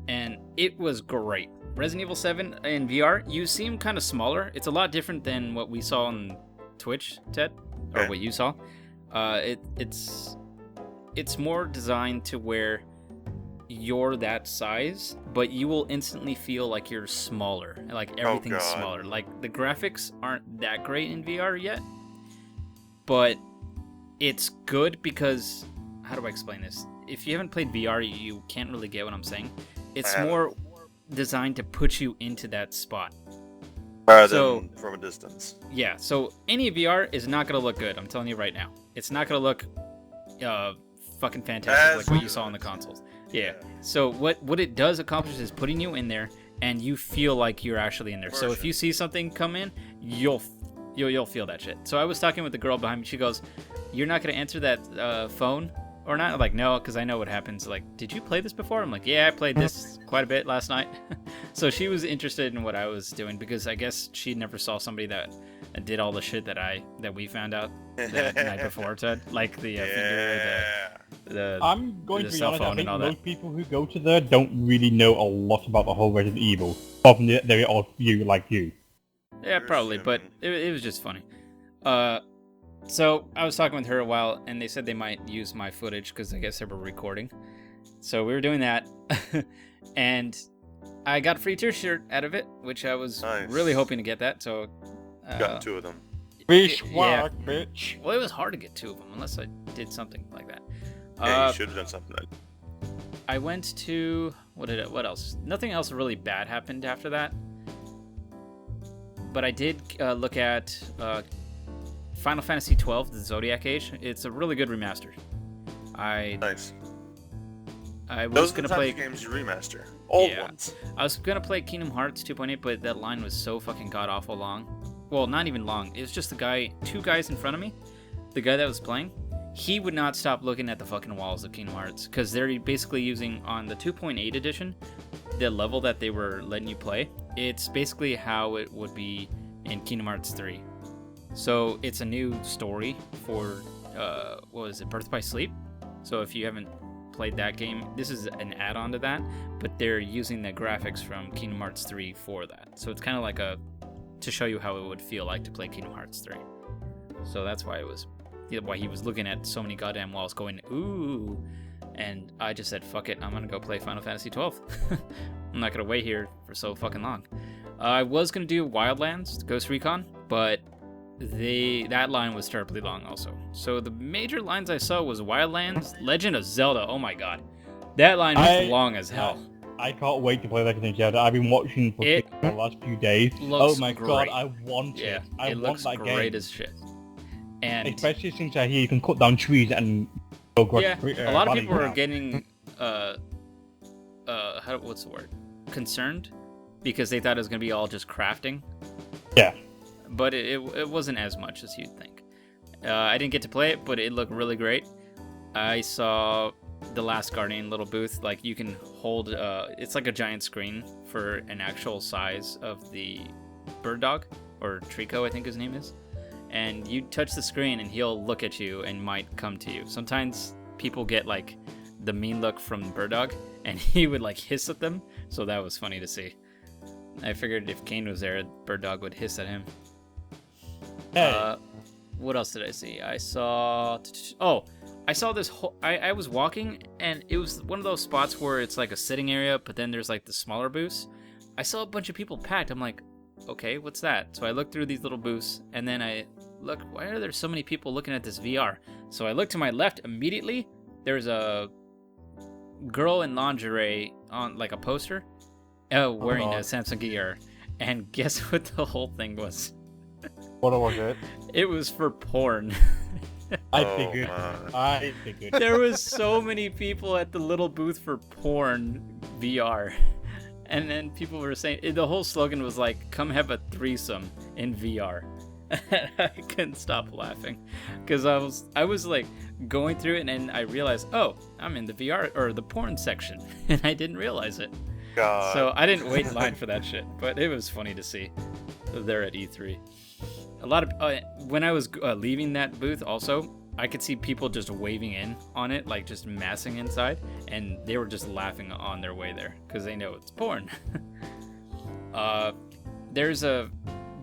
S1: and it was great. Resident Evil 7 in VR, you seem kind of smaller. It's a lot different than what we saw on Twitch, Ted, or what you saw. It's more designed to where you're that size, but you will instantly feel like you're smaller, like everything's smaller. Like the graphics aren't that great in VR yet, but it's good because, how do I explain this? If you haven't played VR, you can't really get what I'm saying. It's more designed to put you into that spot.
S2: Rather than from a distance.
S1: Yeah, so any VR is not going to look good, I'm telling you right now. It's not going to look fucking fantastic like what you saw on the consoles. Yeah. So what it does accomplish is putting you in there, and you feel like you're actually in there. So if you see something come in, you'll feel that shit. So I was talking with the girl behind me. She goes, "You're not going to answer that phone or not?" I'm like, "No, because I know what happens." Like, "Did you play this before?" I'm like, "Yeah, I played this quite a bit last night." So she was interested in what I was doing because I guess she never saw somebody that did all the shit that we found out the night before, Ted. Like the finger, the
S4: I'm going to be
S1: cell
S4: honest, I
S1: phone
S4: think
S1: and all
S4: most
S1: that.
S4: people who go to there don't really know a lot about the whole Resident Evil. Apart from their odd view like you.
S1: Yeah, probably, but it was just funny. So I was talking with her a while, and they said they might use my footage because I guess they were recording. So we were doing that, and I got a free t-shirt out of it, which I was really hoping to get that. So
S2: Got 2 of them.
S4: Fish
S1: yeah.
S4: work, bitch.
S1: Well, it was hard to get 2 of them unless I did something like that.
S2: Yeah, you should have done something.
S1: I went to what else? Nothing else really bad happened after that. But I did look at Final Fantasy XII: The Zodiac Age. It's a really good remaster.
S2: Nice.
S1: I was
S2: Those are
S1: gonna
S2: the types
S1: play
S2: of games you remaster. Old
S1: Yeah.
S2: ones.
S1: I was gonna play Kingdom Hearts 2.8, but that line was so fucking god awful long. Well, not even long. It was just 2 guys in front of me. The guy that was playing, he would not stop looking at the fucking walls of Kingdom Hearts because they're basically using on the 2.8 edition, the level that they were letting you play. It's basically how it would be in Kingdom Hearts 3. So it's a new story for what was it, Birth by Sleep. So if you haven't played that game, this is an add-on to that, but they're using the graphics from Kingdom Hearts 3 for that. So it's kind of like to show you how it would feel like to play Kingdom Hearts 3. So that's why he was looking at so many goddamn walls going, ooh, and I just said, fuck it, I'm gonna go play Final Fantasy 12. I'm not gonna wait here for so fucking long. I was gonna do Wildlands, Ghost Recon, but that line was terribly long also. So the major lines I saw was Wildlands, Legend of Zelda. Oh my god, that line was long as hell.
S4: I can't wait to play Legend of Zelda. I've been watching for
S1: It
S4: the last few days.
S1: looks
S4: Oh my
S1: great.
S4: god, I want
S1: Yeah,
S4: it. I
S1: it
S4: want
S1: looks
S4: that
S1: great
S4: game.
S1: as shit. And
S4: especially since I hear you can cut down trees and go
S1: yeah, a lot of people are getting what's the word? Concerned because they thought it was gonna be all just crafting.
S4: Yeah.
S1: But it wasn't as much as you'd think. I didn't get to play it, but it looked really great. I saw the Last Guardian little booth. Like you can hold, it's like a giant screen for an actual size of the bird dog, or Trico, I think his name is. And you touch the screen and he'll look at you and might come to you. Sometimes people get like the mean look from bird dog and he would like hiss at them. So that was funny to see. I figured if Kane was there, bird dog would hiss at him.
S4: Hey.
S1: What else did I see? I saw this whole... I was walking, and it was one of those spots where it's like a sitting area, but then there's like the smaller booths. I saw a bunch of people packed. I'm like, okay, what's that? So I looked through these little booths, and then I looked, why are there so many people looking at this VR? So I looked to my left immediately. There's a girl in lingerie on like a poster wearing a Samsung gear. And guess what the whole thing was?
S4: What was it?
S1: It was for porn.
S4: I figured.
S1: There was so many people at the little booth for porn VR. And then people were saying, the whole slogan was like, come have a threesome in VR. I couldn't stop laughing. Because I was like going through it and then I realized, oh, I'm in the VR or the porn section. And I didn't realize it.
S2: God.
S1: So I didn't wait in line for that shit. But it was funny to see. There at E3. A lot of when I was leaving that booth also, I could see people just waving in on it, like just massing inside, and they were just laughing on their way there because they know it's porn. There's a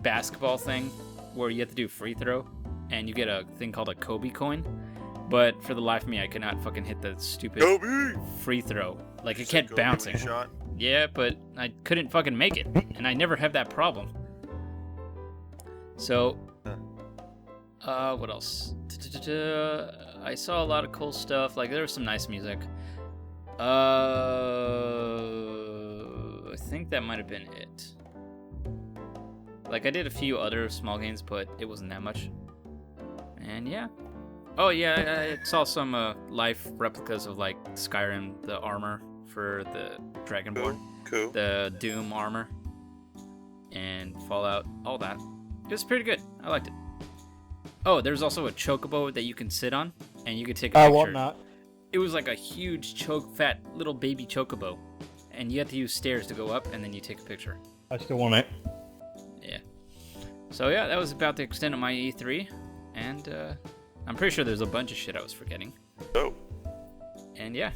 S1: basketball thing where you have to do free throw, and you get a thing called a Kobe coin. But for the life of me, I could not fucking hit the stupid
S2: Kobe!
S1: free throw. Like it kept
S2: Kobe when
S1: bouncing.
S2: he shot?
S1: Yeah, but I couldn't fucking make it, and I never have that problem. So, what else? I saw a lot of cool stuff. Like, there was some nice music. I think that might have been it. Like, I did a few other small games, but it wasn't that much. And yeah. Oh, yeah, I saw some life replicas of, like, Skyrim, the armor for the Dragonborn.
S2: Cool.
S1: The Doom armor. And Fallout, all that. It was pretty good. I liked it. Oh, there's also a chocobo that you can sit on, and you could take a picture.
S4: I want that.
S1: It was like a huge fat little baby chocobo, and you have to use stairs to go up, and then you take a picture.
S4: I still want it.
S1: Yeah. So yeah, that was about the extent of my E3, and I'm pretty sure there's a bunch of shit I was forgetting.
S2: Oh.
S1: And yeah.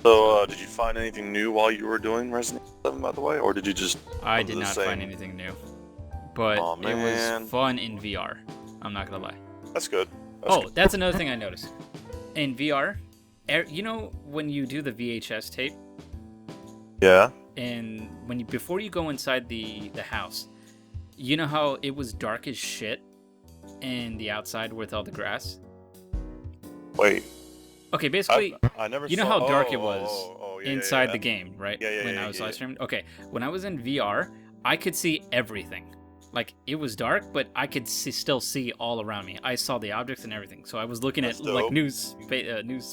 S2: So, did you find anything new while you were doing Resident Evil 7, by the way, or did you just...
S1: I did not find anything new, but it was fun in VR. I'm not gonna lie.
S2: That's good.
S1: That's another thing I noticed. In VR, you know when you do the VHS tape?
S2: Yeah.
S1: And before you go inside the house, you know how it was dark as shit in the outside with all the grass?
S2: Wait.
S1: Okay, basically,
S2: I never
S1: you know
S2: saw...
S1: how dark it was inside the game, right?
S2: Yeah,
S1: when I was live streaming? Okay, when I was in VR, I could see everything. Like, it was dark, but I could still see all around me. I saw the objects and everything. So I was looking at like new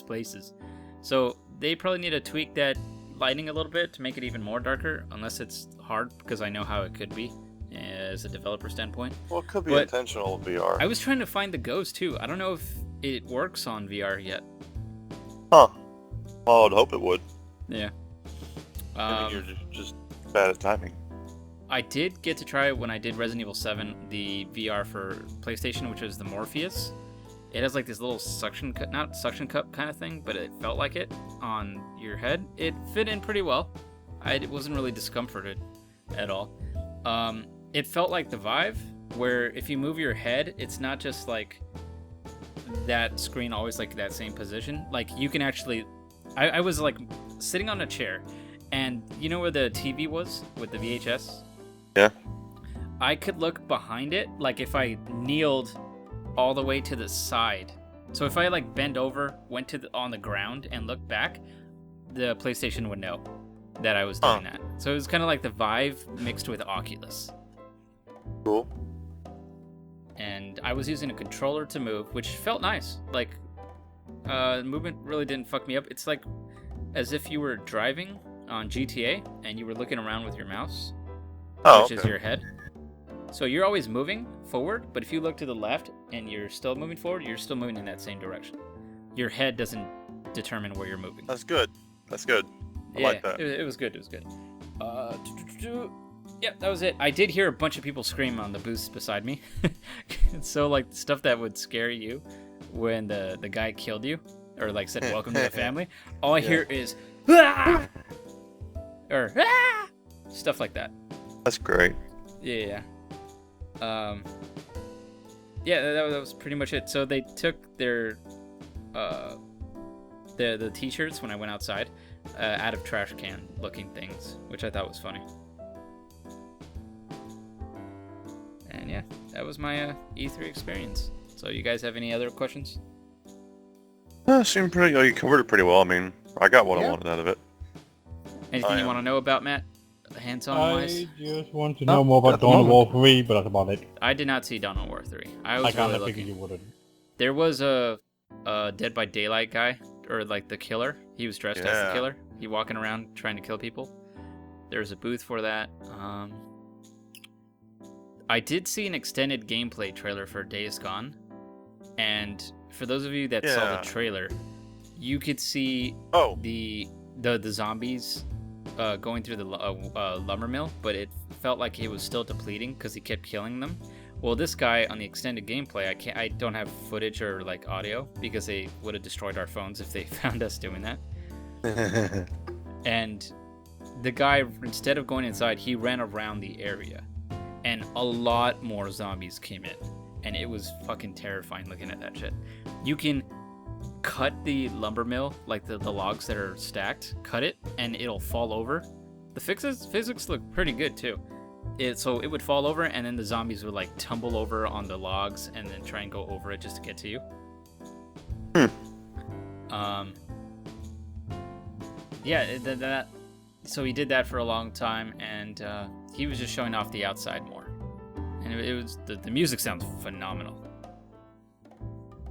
S1: places. So they probably need to tweak that lighting a little bit to make it even more darker, unless it's hard, because I know how it could be as a developer standpoint.
S2: Well, it could be intentional VR.
S1: I was trying to find the ghost too. I don't know if it works on VR yet.
S2: Huh. Well, I'd hope it would.
S1: Yeah.
S2: I mean, you're just bad at timing.
S1: I did get to try when I did Resident Evil 7, the VR for PlayStation, which was the Morpheus. It has like this little not suction cup kind of thing, but it felt like it on your head. It fit in pretty well. I wasn't really discomforted at all. It felt like the Vive, where if you move your head, it's not just like that screen always like that same position. Like you can actually, I was like sitting on a chair, and you know where the TV was with the VHS?
S2: Yeah.
S1: I could look behind it, like if I kneeled all the way to the side. So if I like bent over, went on the ground and looked back, the PlayStation would know that I was doing that. So it was kind of like the Vive mixed with Oculus.
S2: Cool.
S1: And I was using a controller to move, which felt nice. Like, movement really didn't fuck me up. It's like as if you were driving on GTA and you were looking around with your mouse, which is your head. So you're always moving forward, but if you look to the left and you're still moving forward, you're still moving in that same direction. Your head doesn't determine where you're moving.
S2: That's good. I like that.
S1: It was good. It was good. Yep, that was it. I did hear a bunch of people scream on the booths beside me. So, like, stuff that would scare you when the guy killed you, or, like, said, welcome to the family. All I hear is, ah! Or, ah! Stuff like that.
S2: That's great.
S1: Yeah. Yeah, that was pretty much it. So they took their, the t-shirts when I went outside, out of trash can looking things, which I thought was funny. And yeah, that was my E3 experience. So you guys have any other questions?
S2: Seemed pretty. You covered it pretty well. I mean, I got what I wanted out of it.
S1: Anything you want to know about, Matt? Hands-on wise?
S4: I just want to know more about Dawn of War 3, but that's about it.
S1: I did not see Dawn of War 3. I
S4: kind
S1: really
S4: of
S1: looking.
S4: figured you wouldn't.
S1: There was a Dead by Daylight guy, or like the killer. He was dressed as the killer. He walking around trying to kill people. There's a booth for that. I did see an extended gameplay trailer for Days Gone, and for those of you that saw the trailer, you could see the zombies going through the lumber mill, but it felt like he was still depleting because he kept killing them. Well, this guy on the extended gameplay, I don't have footage or like audio because they would have destroyed our phones if they found us doing that. And the guy, instead of going inside, he ran around the area, and a lot more zombies came in, and it was fucking terrifying looking at that shit. You can cut the lumber mill, like the logs that are stacked, cut it, and it'll fall over. The physics look pretty good too. So it would fall over, and then the zombies would like tumble over on the logs and then try and go over it just to get to you. Yeah, so he did that for a long time, and he was just showing off the outside more. And it was the music sounds phenomenal.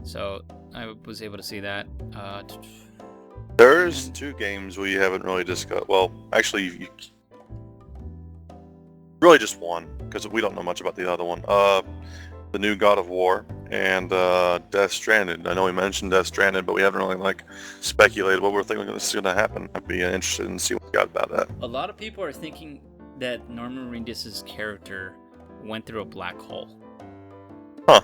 S1: So I was able to see that.
S2: There's 2 games we haven't really discussed. Well, actually, really just one, because we don't know much about the other one. The new God of War, and Death Stranded. I know we mentioned Death Stranded, but we haven't really speculated what we're thinking is going to happen. I'd be interested in seeing what we got about that.
S1: A lot of people are thinking that Norman Reedus' character went through a black hole.
S2: Huh.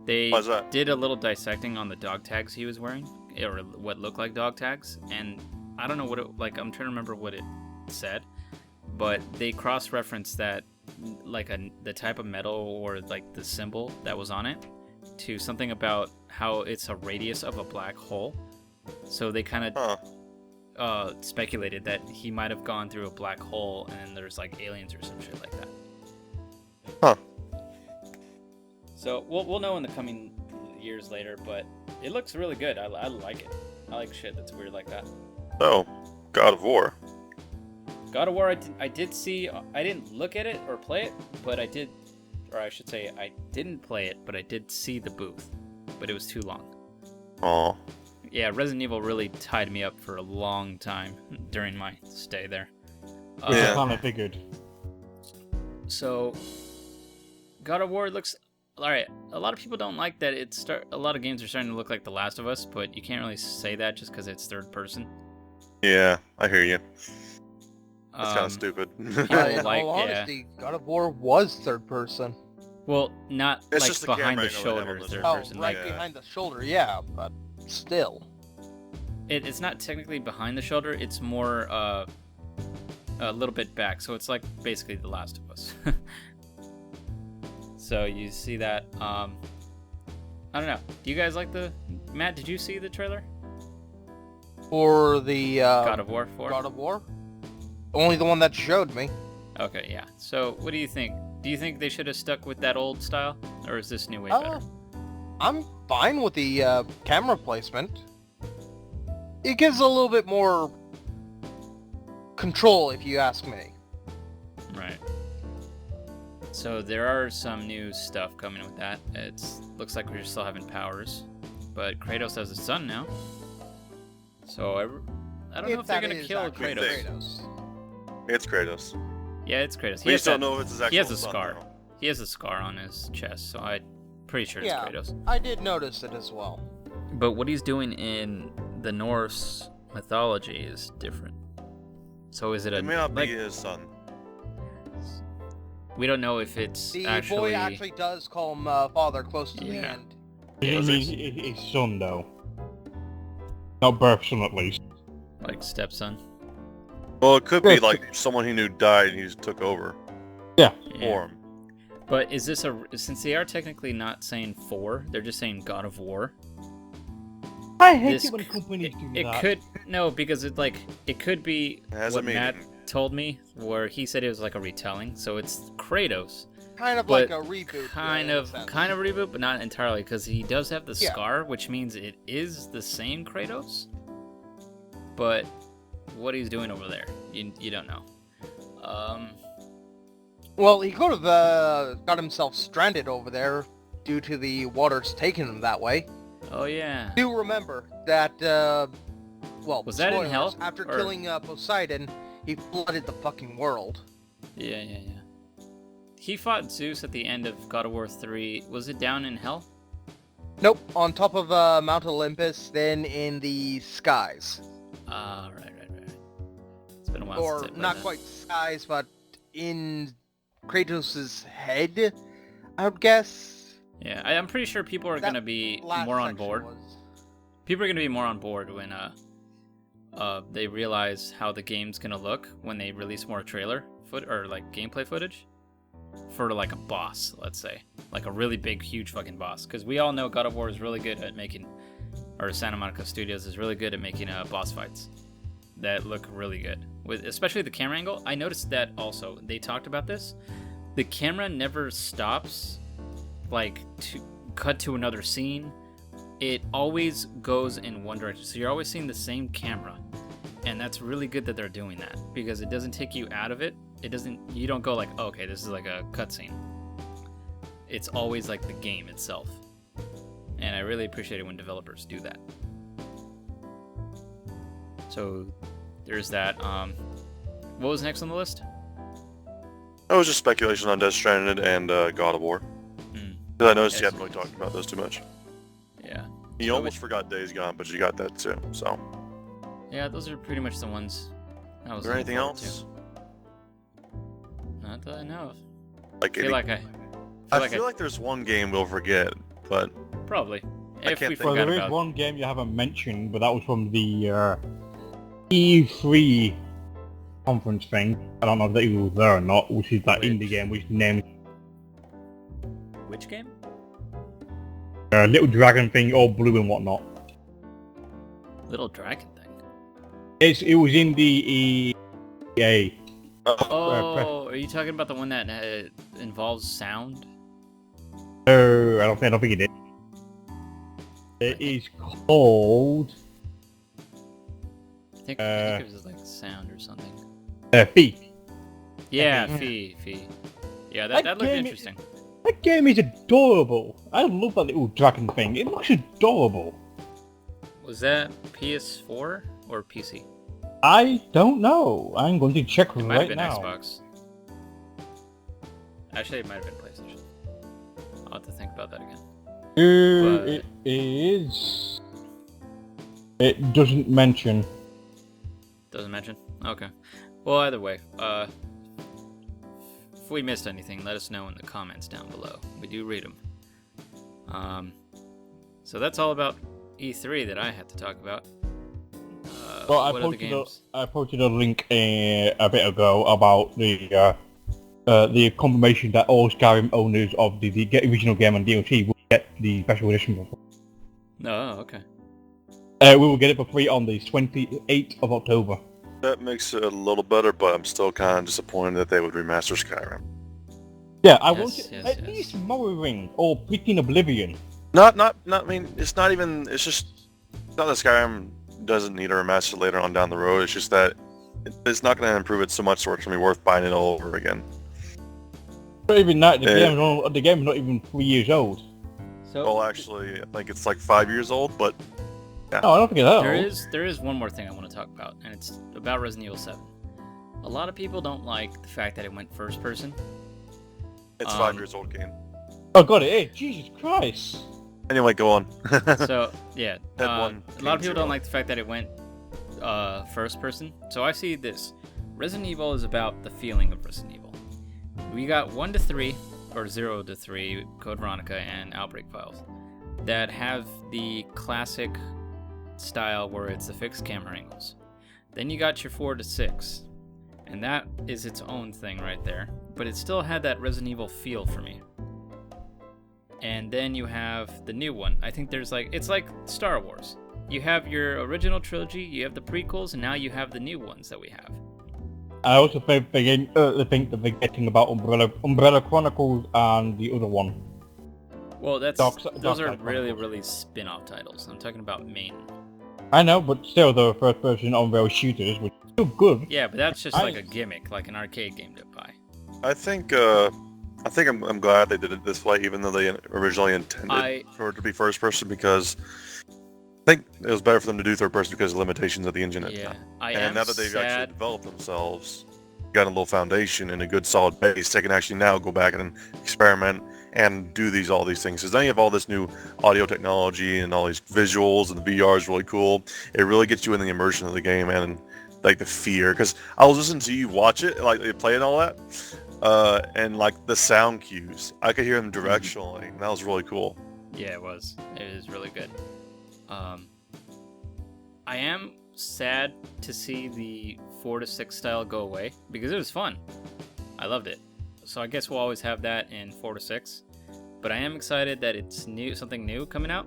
S1: They
S2: Why's that?
S1: did a little dissecting on the dog tags he was wearing, or what looked like dog tags, and I don't know what it, I'm trying to remember what it said, but they cross-referenced that, the type of metal or the symbol that was on it to something about how it's a radius of a black hole. So they kind of speculated that he might have gone through a black hole and there's aliens or some shit like that.
S2: Huh.
S1: So we'll know in the coming years later, but it looks really good. I like it. I like shit that's weird like that.
S2: Oh, God of War.
S1: God of War, I did see. I didn't look at it or play it, but I did, or I should say, I didn't play it, but I did see the booth, but it was too long.
S2: Oh.
S1: Yeah, Resident Evil really tied me up for a long time during my stay there.
S4: Yeah, I kind of figured.
S1: So, God of War looks alright. A lot of people don't like that a lot of games are starting to look like The Last of Us, but you can't really say that just because it's third person.
S2: Yeah, I hear you. That's kind of stupid.
S3: In all honesty, God of War was third person.
S1: Well, not
S2: it's just
S1: behind the
S2: camera
S1: shoulder
S2: third
S1: third
S3: Oh,
S1: person.
S3: right behind the shoulder, yeah, but still.
S1: It's not technically behind the shoulder. It's more a little bit back. So it's basically The Last of Us. So you see that. I don't know. Do you guys like Matt, did you see the trailer?
S3: For the
S1: God of War 4?
S3: God of War? Only the one that showed me.
S1: Okay, yeah. So what do you think? Do you think they should have stuck with that old style? Or is this new way better?
S3: I'm fine with the camera placement. It gives a little bit more control, if you ask me.
S1: Right. So there are some new stuff coming with that. It looks like we're still having powers. But Kratos has a son now. So I don't know if they're going to kill Kratos.
S2: It's Kratos.
S1: Yeah, it's Kratos.
S2: We just don't know if it's his actual
S1: He has a
S2: son,
S1: scar.
S2: though.
S1: He has a scar on his chest, so I'm pretty sure it's Kratos.
S3: I did notice it as well.
S1: But what he's doing in the Norse mythology is different. So is it
S2: It may not be his son.
S1: We don't know if it's
S3: The
S1: actually...
S3: boy actually does call him father close to the end.
S4: It means his son, though. Not birth son, at least.
S1: like stepson.
S2: Well, it could be someone he knew died and he just took over
S4: Yeah.
S2: for him.
S1: But is this since they are technically not saying 4, they're just saying God of War.
S4: I hate it when companies do
S1: It
S4: that.
S1: could because it could be
S2: It has
S1: what
S2: a meaning.
S1: Matt told me, where he said it was like a retelling. So it's Kratos,
S3: Kind of
S1: but
S3: like a reboot.
S1: kind
S3: in a
S1: of
S3: sense.
S1: reboot, but not entirely, because he does have the
S3: Yeah.
S1: scar, which means it is the same Kratos. But what he's doing over there, you don't know.
S3: Well, he could have got himself stranded over there due to the waters taking him that way.
S1: Oh yeah.
S3: Do remember that,
S1: Was that in
S3: spoilers,
S1: hell,
S3: after
S1: or-
S3: killing Poseidon, he flooded the fucking world.
S1: Yeah. He fought Zeus at the end of God of War 3. Was it down in hell?
S3: Nope, on top of Mount Olympus, then in the skies.
S1: Ah, right. It's been a while
S3: Or
S1: since I played
S3: not
S1: that.
S3: quite skies, but in Kratos' head, I would guess.
S1: Yeah, I'm pretty sure people are
S3: That
S1: gonna be
S3: last
S1: more on
S3: section
S1: board.
S3: was-
S1: People are gonna be more on board when they realize how the game's gonna look when they release more trailer gameplay footage for like a boss, let's say, like a really big, huge fucking boss. Because we all know God of War is really good at making, or Santa Monica Studios is really good at making boss fights that look really good. With especially the camera angle, I noticed that also. They talked about this. The camera never stops, to cut to another scene. It always goes in one direction, so you're always seeing the same camera, and that's really good that they're doing that, because it doesn't take you out of it. You don't go like, oh, okay, this is like a cutscene. It's always like the game itself, and I really appreciate it when developers do that. So there's that. What was next on the list?
S2: That was just speculation on Death Stranded and God of War. 'Cause I noticed you hadn't really talked about those too much.
S1: Yeah.
S2: You almost forgot Days Gone, but you got that too. So.
S1: Yeah, those are pretty much the ones I was
S2: Is there
S1: looking
S2: anything
S1: forward
S2: else?
S1: to. Not that I know of.
S2: Like
S1: I feel like
S2: I feel like there's one game we'll forget, but
S1: probably.
S2: I
S1: If
S2: can't
S1: we
S2: think-
S4: Well,
S1: forgot
S4: there is
S1: about
S4: one game you haven't mentioned, but that was from the E3 conference thing. I don't know if that you were there or not, which is that
S1: Which?
S4: indie game which named
S1: which game?
S4: Little Dragon thing, all blue and whatnot.
S1: Little Dragon thing.
S4: It was in the EA.
S1: Oh, are you talking about the one that involves sound?
S4: I don't think it is. It is called
S1: I think it was like sound or something.
S4: Thief.
S1: Yeah, Fee. Yeah, that looked
S4: game
S1: interesting.
S4: That game is adorable. I love that little dragon thing. It looks adorable.
S1: Was that PS4 or PC?
S4: I don't know. I'm going to check
S1: It might have
S4: right
S1: been
S4: now.
S1: Xbox. Actually, it might have been PlayStation. I'll have to think about that again. But-
S4: It is. It doesn't mention.
S1: Doesn't mention? Okay. Well, either way, if we missed anything, let us know in the comments down below. We do read them. So that's all about E3 that I had to talk about.
S4: Well,
S1: what other games?
S4: I posted a link a bit ago about the confirmation that all Skyrim owners of the original game and DLC will get the special edition for free.
S1: Oh, okay.
S4: We will get it for free on the 28th of October.
S2: that makes it a little better, but I'm still kind of disappointed that they would remaster Skyrim.
S4: Yeah, I
S1: Yes,
S4: want
S1: yes,
S4: at
S1: yes.
S4: least Morrowind or freaking Oblivion.
S2: Not. I mean, it's not even. It's just it's not that Skyrim doesn't need a remaster later on down the road. It's just that it's not going to improve it so much, so it's going to be worth buying it all over again.
S4: But even that, the
S2: Yeah.
S4: game is not even 3 years old.
S1: So
S2: Well, actually, I think it's like 5 years old, but
S4: No, I don't think it's that old.
S1: there is one more thing I want to talk about, and it's about Resident Evil 7. A lot of people don't like the fact that it went first person.
S2: it's
S1: Um,
S2: 5 years old game.
S4: Oh god, it is. Jesus Christ.
S2: Anyway, go on.
S1: So yeah,
S2: That one
S1: a lot of
S2: came
S1: people
S2: too
S1: don't like the fact that it went first person. So I see this. Resident Evil is about the feeling of Resident Evil. We got 1 to 3, or 0 to 3, Code Veronica and Outbreak Files, that have the classic style where it's the fixed camera angles. Then you got your 4 to 6, and that is its own thing right there. But it still had that Resident Evil feel for me. And then you have the new one. I think there's it's like Star Wars. You have your original trilogy, you have the prequels, and now you have the new ones that we have.
S4: I also think that they're getting about Umbrella Chronicles and the other one.
S1: Well, those
S4: Dark
S1: are
S4: Side
S1: really,
S4: Chronicles.
S1: really spin-off titles. I'm talking about main.
S4: I know, but still, the first-person on-rail shooters, which is still good.
S1: Yeah, but that's just like a gimmick, like an arcade game to buy.
S2: I think I'm glad they did it this way, even though they originally intended for it to be first person, because I think it was better for them to do third person because of limitations of the engine at the
S1: Yeah,
S2: time.
S1: I
S2: And
S1: am
S2: now that they've actually
S1: sad.
S2: developed themselves, got a little foundation and a good solid base, they can actually now go back and experiment and do all these things. Because now you have all this new audio technology and all these visuals, and the VR is really cool. It really gets you in the immersion of the game and like the fear. Because I was listening to you watch it, like they play and all that, and like the sound cues, I could hear them directionally, and that was really cool.
S1: Yeah, it was. It was really good. I am sad to see the 4 to 6 style go away because it was fun. I loved it. So I guess we'll always have that in 4 to 6. But I am excited that it's new, something new coming out.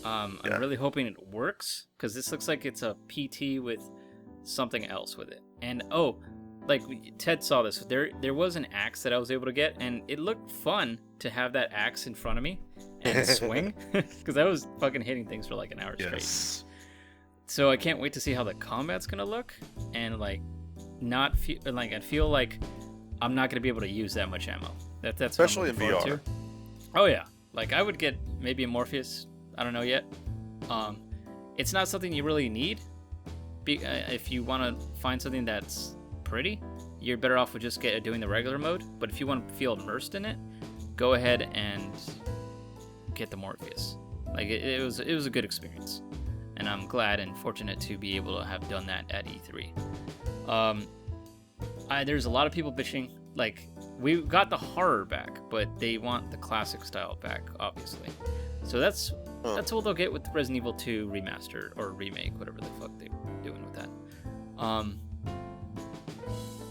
S1: I'm really hoping it works because this looks like it's a PT with something else with it. And like Ted saw this. There was an axe that I was able to get, and it looked fun to have that axe in front of me and swing because I was fucking hitting things for like an hour straight.
S2: Yes.
S1: So I can't wait to see how the combat's gonna look, and like not feel like I feel like I'm not gonna be able to use that much ammo. That's
S2: Especially
S1: what I'm
S2: in
S1: looking forward
S2: VR.
S1: to. Oh yeah, like I would get maybe a Morpheus. I don't know yet. It's not something you really need. If you want to find something that's pretty, you're better off with just doing the regular mode. But if you want to feel immersed in it, go ahead and get the Morpheus. Like it was a good experience, and I'm glad and fortunate to be able to have done that at E3. There's a lot of people bitching. Like, we got the horror back, but they want the classic style back, obviously. So that's what they'll get with the Resident Evil 2 remaster or remake, whatever the fuck they're doing with that.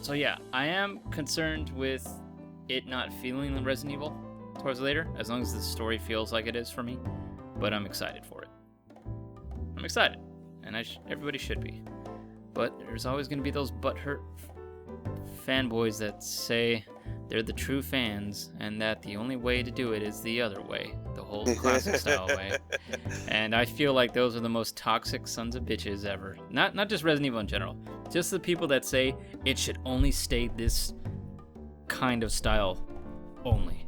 S1: So yeah, I am concerned with it not feeling the Resident Evil towards later, as long as the story feels like it is for me. But I'm excited for it. I'm excited, and everybody should be. But there's always going to be those butthurt fanboys that say they're the true fans, and that the only way to do it is the other way, the whole classic style way. And I feel like those are the most toxic sons of bitches ever. Not just Resident Evil in general, just the people that say it should only stay this kind of style only.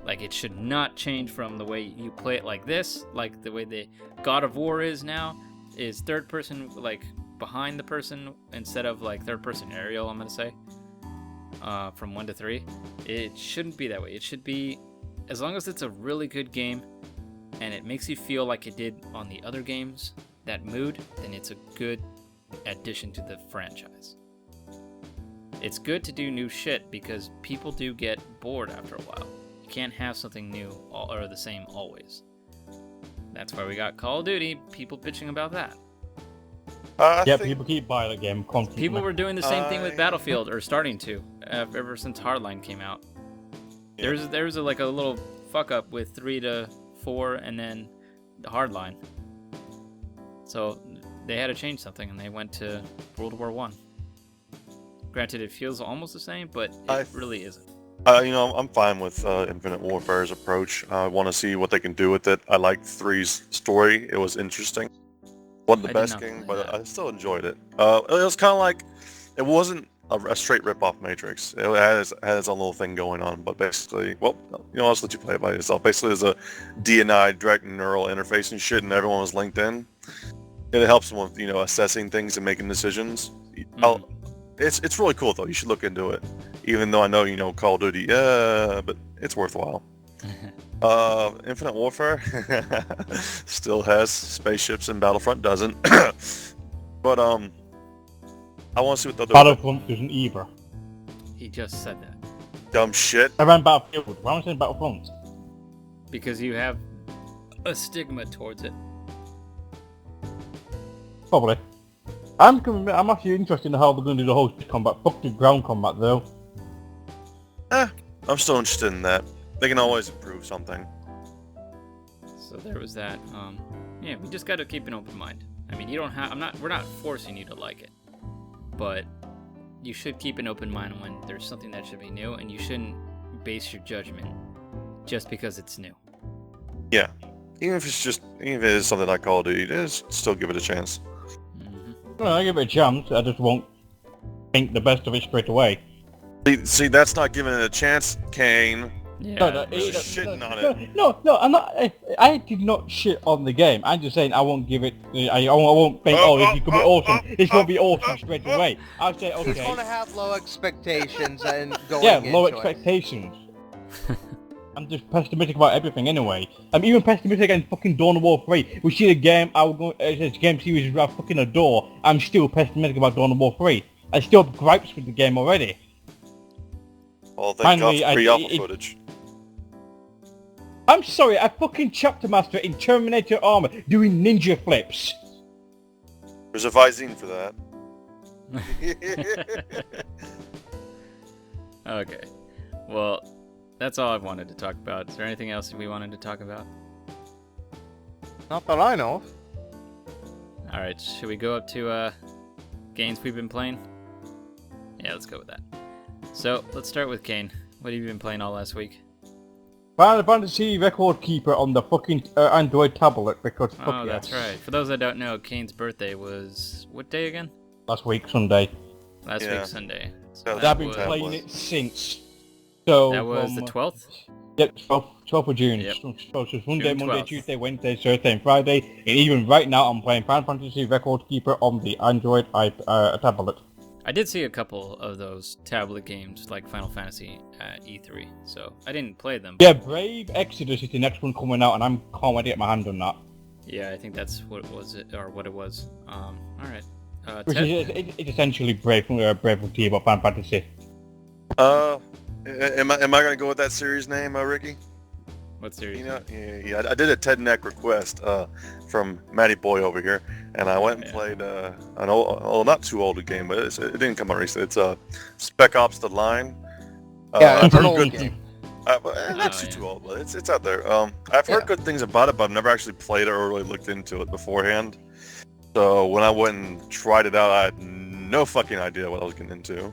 S1: Like, it should not change from the way you play it like this, like the way the God of War is now, is third person, like, behind the person, instead of, like, third person aerial, I'm gonna say, from 1 to 3. It shouldn't be that way. It should be, as long as it's a really good game, and it makes you feel like it did on the other games, that mood, then it's a good addition to the franchise. It's good to do new shit, because people do get bored after a while. Can't have something new or the same always. That's why we got Call of Duty. People bitching about that.
S4: People keep buying the game constantly.
S1: People were doing the same thing with Battlefield, or starting to, ever since Hardline came out. Yeah. There's a little fuck up with 3 to 4, and then the Hardline. So they had to change something, and they went to World War I. Granted, it feels almost the same, but it really isn't.
S2: I'm fine with Infinite Warfare's approach. I want to see what they can do with it. I like 3's story. It was interesting. Wasn't the best game, but I still enjoyed it. It was kind of like, it wasn't a straight rip-off Matrix. It has its own little thing going on, but basically, I'll just let you play it by yourself. Basically, there's a DNI, direct neural interface and shit, and everyone was linked in. It helps them with, assessing things and making decisions. It's really cool, though. You should look into it. Even though I know, Call of Duty, but it's worthwhile. Infinite Warfare still has spaceships and Battlefront doesn't. But, I want to see what they'll do.
S4: Battlefront isn't either.
S1: He just said that.
S2: Dumb shit.
S4: I ran Battlefield. Why am I saying Battlefront?
S1: Because you have a stigma towards it.
S4: Probably. I'm actually interested in how they're going to do the whole combat. Fuck the ground combat, though.
S2: I'm still interested in that. They can always improve something.
S1: So there was that. Yeah, we just got to keep an open mind. I mean, you don't have. We're not forcing you to like it, but you should keep an open mind when there's something that should be new, and you shouldn't base your judgment just because it's new.
S2: Yeah, even if it is something like Call of Duty, just still give it a chance.
S4: Well, I give it a chance. I just won't think the best of it straight away.
S2: See, that's not giving it a chance, Kane.
S1: Yeah.
S2: Shitting on it.
S4: No, I'm not. I did not shit on the game. I'm just saying I won't give it. I won't think. It could be awesome. It's gonna be awesome straight away. I'll say okay.
S3: He's gonna have low expectations and going
S4: low
S3: into
S4: expectations. I'm just pessimistic about everything anyway. I'm even pessimistic against fucking Dawn of War 3, which is a game it's a game series I fucking adore. I'm still pessimistic about Dawn of War 3. I still have gripes with the game already.
S2: Well, they got pre-alpha footage.
S4: I'm sorry, I fucking chapter master in Terminator armor doing ninja flips.
S2: There's a Visine for that.
S1: Okay. Well, that's all I wanted to talk about. Is there anything else we wanted to talk about?
S3: Not that I know of.
S1: Alright, should we go up to games we've been playing? Yeah, let's go with that. So, let's start with Kane. What have you been playing all last week?
S4: Final Fantasy Record Keeper on the fucking Android tablet because fuck
S1: Oh, that's right. For those that don't know, Kane's birthday was... what day again?
S4: Last week, Sunday.
S1: Last week, Sunday.
S2: So
S4: I've been playing it since. So
S1: that was the 12th?
S4: Yep, 12th of June.
S1: Yep.
S4: So it's Monday,
S1: June 12th.
S4: Tuesday, Wednesday, Thursday, and Friday. And even right now, I'm playing Final Fantasy Record Keeper on the Android tablet.
S1: I did see a couple of those tablet games like Final Fantasy at E3, so I didn't play them.
S4: Yeah, Brave Exodus is the next one coming out, and I'm can't wait to get my hand on that.
S1: Yeah, I think that's what it was. All right.
S4: Which
S1: Ted?
S4: it's essentially Brave from Team of Final Fantasy.
S2: Am I gonna go with that series name, Ricky?
S1: What series?
S2: You know, yeah, I did a Ted Neck request from Matty Boy over here, and I went and played an old, not too old a game, but it didn't come out recently. It's Spec Ops: The Line.
S3: Yeah, it's
S2: I've
S3: an
S2: heard
S3: old
S2: good.
S3: game.
S2: Not too old, but it's out there. I've heard good things about it, but I've never actually played it or really looked into it beforehand. So when I went and tried it out, I had no fucking idea what I was getting into.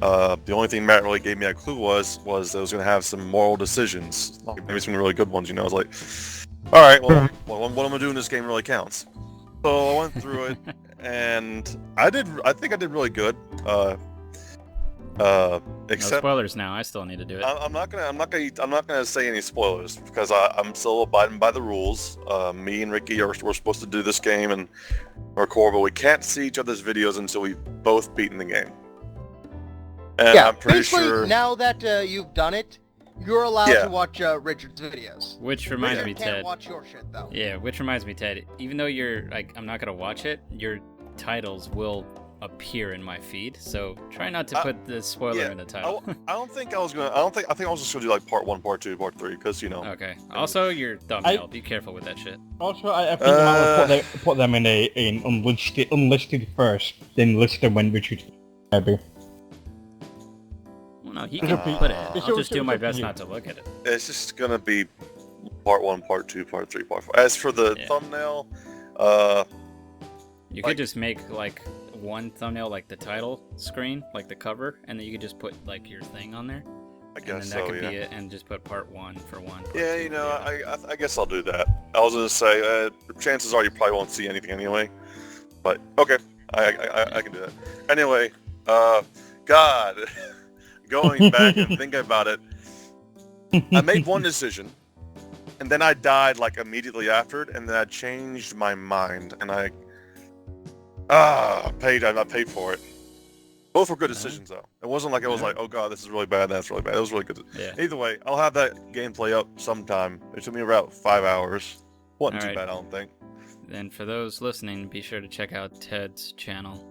S2: The only thing Matt really gave me a clue was it was going to have some moral decisions, like maybe some really good ones. You know, I was like, all right, well, what I'm going to do in this game really counts. So I went through it, and I think I did really good.
S1: No
S2: Except
S1: spoilers now. I still need to do it.
S2: I'm not gonna say any spoilers because I'm still abiding by the rules. Me and Ricky we're supposed to do this game and record, but we can't see each other's videos until we've both beaten the game. And
S3: Yeah,
S2: I'm pretty
S3: basically,
S2: sure.
S3: now that you've done it, you're allowed to watch Richard's videos.
S1: Which reminds
S3: Richard
S1: me,
S3: can't
S1: Ted.
S3: watch your shit, though.
S1: Yeah, which reminds me, Ted. Even though you're like, I'm not gonna watch it. Your titles will appear in my feed, so try not to put the spoiler in the title.
S2: I think I was just gonna do like part 1, part 2, part 3, because you know.
S1: Okay. Also, your thumbnail. Be careful with that shit.
S4: Also, I think I might put them in unlisted first, then list them when Richard maybe.
S1: Well, no, he can put it. I'll just do my best not to look at it.
S2: It's just gonna be part 1, part 2, part 3, part 4. As for the thumbnail,
S1: you could just make like one thumbnail, like the title screen, like the cover, and then you could just put like your thing on there.
S2: I guess
S1: and then that could be it, and just put part 1 for one.
S2: Yeah, you know, I guess I'll do that. I was gonna say, chances are you probably won't see anything anyway. But okay, I can do that. Anyway, God, going back and thinking about it, I made one decision, and then I died like immediately after it, and then I changed my mind, and I paid for it. Both were good decisions though. It wasn't like it was like, oh god, this is really bad, that's really bad. It was really good.
S1: Yeah.
S2: Either way, I'll have that gameplay up sometime. It took me about 5 hours. Wasn't too bad, I don't think.
S1: And for those listening, be sure to check out Ted's channel.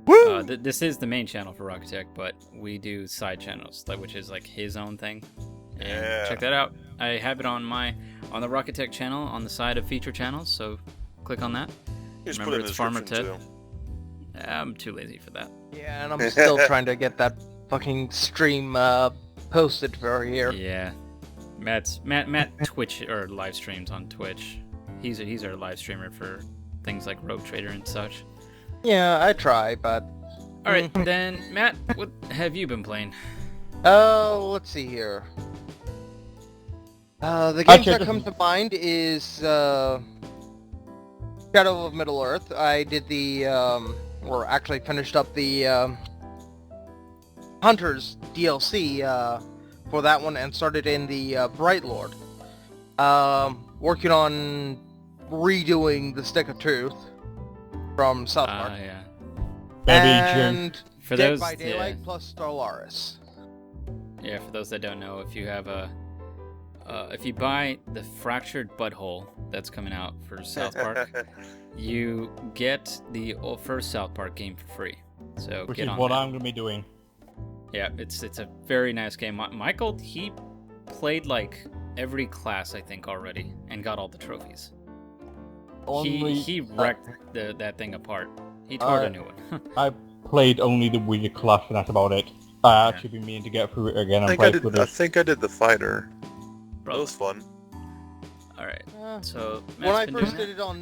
S2: Woo!
S1: This is the main channel for Rockitech, but we do side channels, which is like his own thing. And check that out. I have it on the Rockitech channel on the side of feature channels, so click on that.
S2: Just
S1: Remember,
S2: put it in
S1: it's
S2: the
S1: Farmer
S2: description,
S1: Ted.
S2: too.
S1: I'm too lazy for that.
S3: Yeah, and I'm still trying to get that fucking stream posted for here.
S1: Yeah, Matt Twitch or live streams on Twitch. He's our live streamer for things like Rogue Trader and such.
S3: Yeah, I try, but...
S1: All right, then Matt, what have you been playing?
S3: Let's see here. The games that come to mind is Shadow of Middle-earth. I did or actually finished up the Hunters DLC for that one and started in the Bright Lord. Working on redoing the Stick of Truth from South Park.
S1: Yeah.
S3: And
S1: For
S3: Dead
S1: those,
S3: by Daylight plus Stellaris.
S1: Yeah, for those that don't know, if you have if you buy the Fractured Butthole that's coming out for South Park, you get the first South Park game for free. So
S4: which
S1: get
S4: is
S1: on
S4: what
S1: that.
S4: I'm gonna be doing.
S1: Yeah, it's a very nice game. Michael, he played like every class I think already and got all the trophies. He wrecked that thing apart. He tore a new one.
S4: I played only the Wizard class and that's about it. I actually been meaning to get through it again.
S2: I think I did the fighter. That was fun.
S1: All right. So
S3: when I first did it on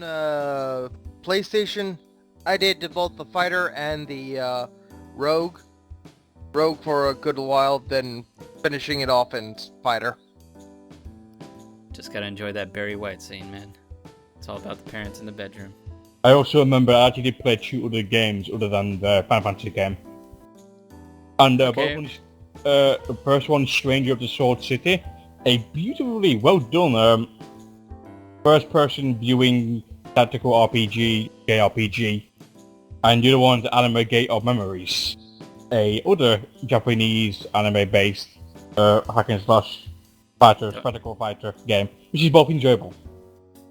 S3: PlayStation, I did both the fighter and the rogue for a good while, then finishing it off in fighter.
S1: Just gotta enjoy that Barry White scene, man. It's all about the parents in the bedroom.
S4: I also remember I actually did play 2 other games other than the Final Fantasy game. And both ones, the first one, Stranger of the Sword City, a beautifully well done first-person viewing tactical RPG, JRPG. And the other one's Anime Gate of Memories, a other Japanese anime-based hack and slash strategical fighter game, which is both enjoyable.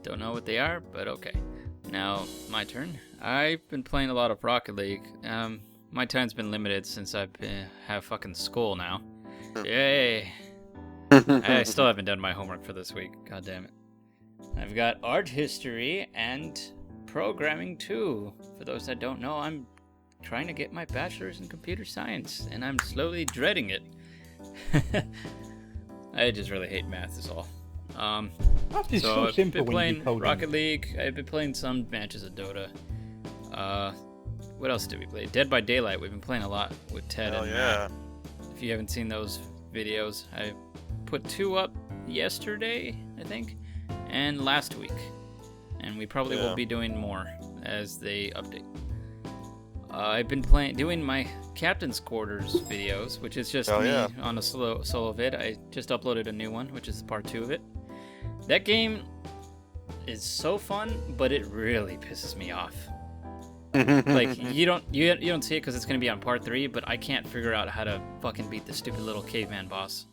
S1: Don't know what they are, but okay. Now, my turn. I've been playing a lot of Rocket League. My time's been limited since I have fucking school now. Yay! I still haven't done my homework for this week. God damn it. I've got art history and programming too. For those that don't know, I'm trying to get my bachelor's in computer science, and I'm slowly dreading it. I just really hate math is all.
S4: Math is
S1: so
S4: so simple
S1: I've been
S4: when you
S1: playing
S4: code
S1: Rocket League. I've been playing some matches of Dota. What else did we play? Dead by Daylight. We've been playing a lot with Ted
S2: Hell
S1: and
S2: yeah.
S1: Matt. If you haven't seen those videos, I put 2 up yesterday, I think, and last week. And we probably will be doing more as they update. I've been doing my Captain's Quarters videos, which is just me on a solo vid. I just uploaded a new one, which is part 2 of it. That game is so fun, but it really pisses me off. Like, you don't see it because it's gonna be on part 3, but I can't figure out how to fucking beat the stupid little caveman boss.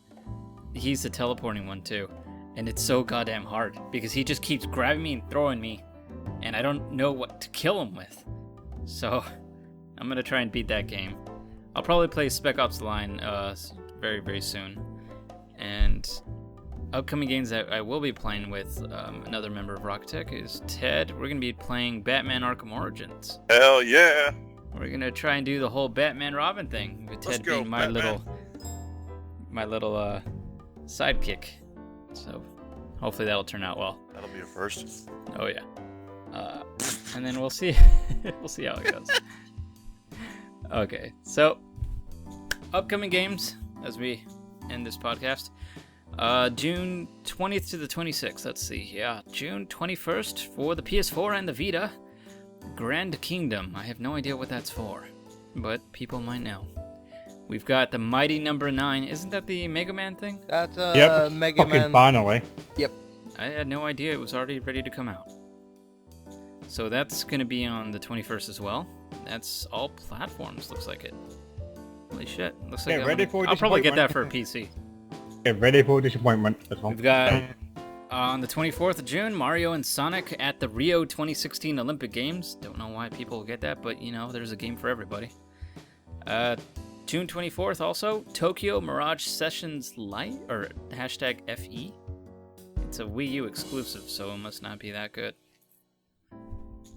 S1: He's the teleporting one too, and it's so goddamn hard because he just keeps grabbing me and throwing me, and I don't know what to kill him with. So I'm gonna try and beat that game. I'll probably play Spec Ops: The Line very, very soon. And upcoming games that I will be playing with another member of Rockitech is Ted. We're gonna be playing Batman: Arkham Origins.
S2: Hell yeah.
S1: We're gonna try and do the whole Batman Robin thing with Ted being my little sidekick. So hopefully that'll turn out well.
S2: That'll be a first.
S1: Oh yeah. And then we'll see. We'll see how it goes. Okay, so upcoming games as we end this podcast. June 20th to the 26th. Let's see. Yeah, June 21st for the PS4 and the Vita. Grand Kingdom. I have no idea what that's for, but people might know. We've got the Mighty Number 9. Isn't that the Mega Man thing?
S3: That's Mega
S4: fucking
S3: Man.
S4: finally.
S3: Yep.
S1: I had no idea it was already ready to come out. So that's going to be on the 21st as well. That's all platforms, looks like it. Holy shit. Looks like I'll probably get that for a PC.
S4: Get ready for disappointment.
S1: We've got on the 24th of June, Mario and Sonic at the Rio 2016 Olympic Games. Don't know why people get that, but you know, there's a game for everybody. June 24th also, Tokyo Mirage Sessions Lite, or hashtag FE. It's a Wii U exclusive, so it must not be that good.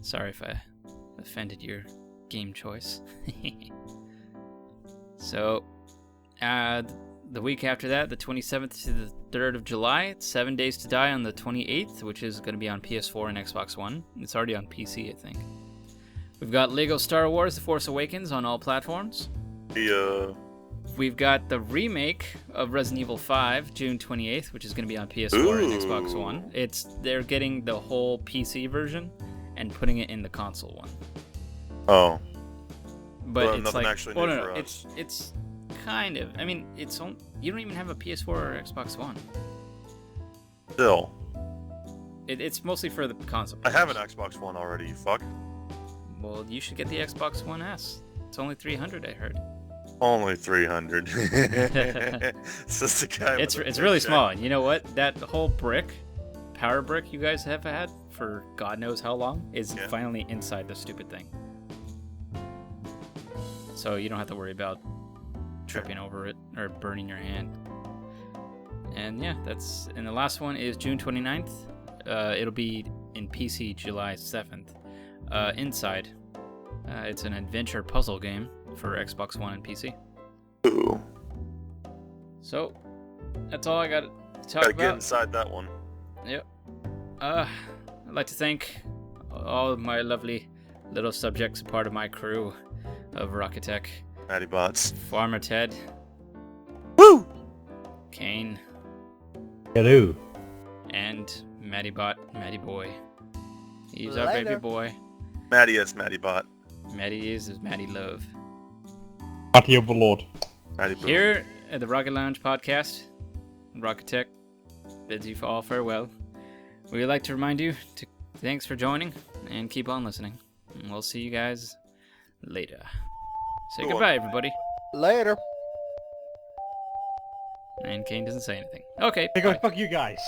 S1: Sorry if I offended your game choice. So, the week after that, the 27th to the 3rd of July, it's 7 Days to Die on the 28th, which is going to be on PS4 and Xbox One. It's already on PC, I think. We've got Lego Star Wars The Force Awakens on all platforms. We've got the remake of Resident Evil 5, June 28th, which is going to be on PS4 and Xbox One. They're getting the whole PC version and putting it in the console one.
S2: Oh.
S1: But it's like,
S2: actually
S1: oh
S2: new
S1: no,
S2: for us.
S1: it's kind of. I mean, you don't even have a PS4 or Xbox One.
S2: Still.
S1: It's mostly for the console.
S2: I have an Xbox One already, you fuck.
S1: Well, you should get the Xbox One S. It's only $300, I heard.
S2: Only 300. It's just a guy.
S1: It's really small. And you know what? That whole power brick you guys have had for God knows how long, is finally inside the stupid thing. So you don't have to worry about tripping over it or burning your hand. And yeah, and the last one is June 29th. It'll be in PC July 7th. Inside. It's an adventure puzzle game for Xbox One and PC.
S2: Ooh.
S1: So, that's all I got to talk
S2: Gotta
S1: about.
S2: get inside that one.
S1: Yep. I'd like to thank all of my lovely little subjects, part of my crew of Rockitech.
S2: Matty Bots.
S1: Farmer Ted.
S2: Woo!
S1: Kane.
S4: Hello.
S1: And Matty Boy. He's our baby boy.
S2: Matty is Matty Bot.
S1: Matty is Matty Love.
S4: Matty Overlord.
S2: Matty Boom.
S1: Here at the Rocket Lounge podcast, Rockitech bids you all farewell. We would like to remind you to thanks for joining and keep on listening. And we'll see you guys later. Say
S2: Go on.
S1: goodbye, everybody.
S3: Later.
S1: And Kane doesn't say anything. Okay.
S4: Hey guys,
S1: bye.
S4: fuck you guys.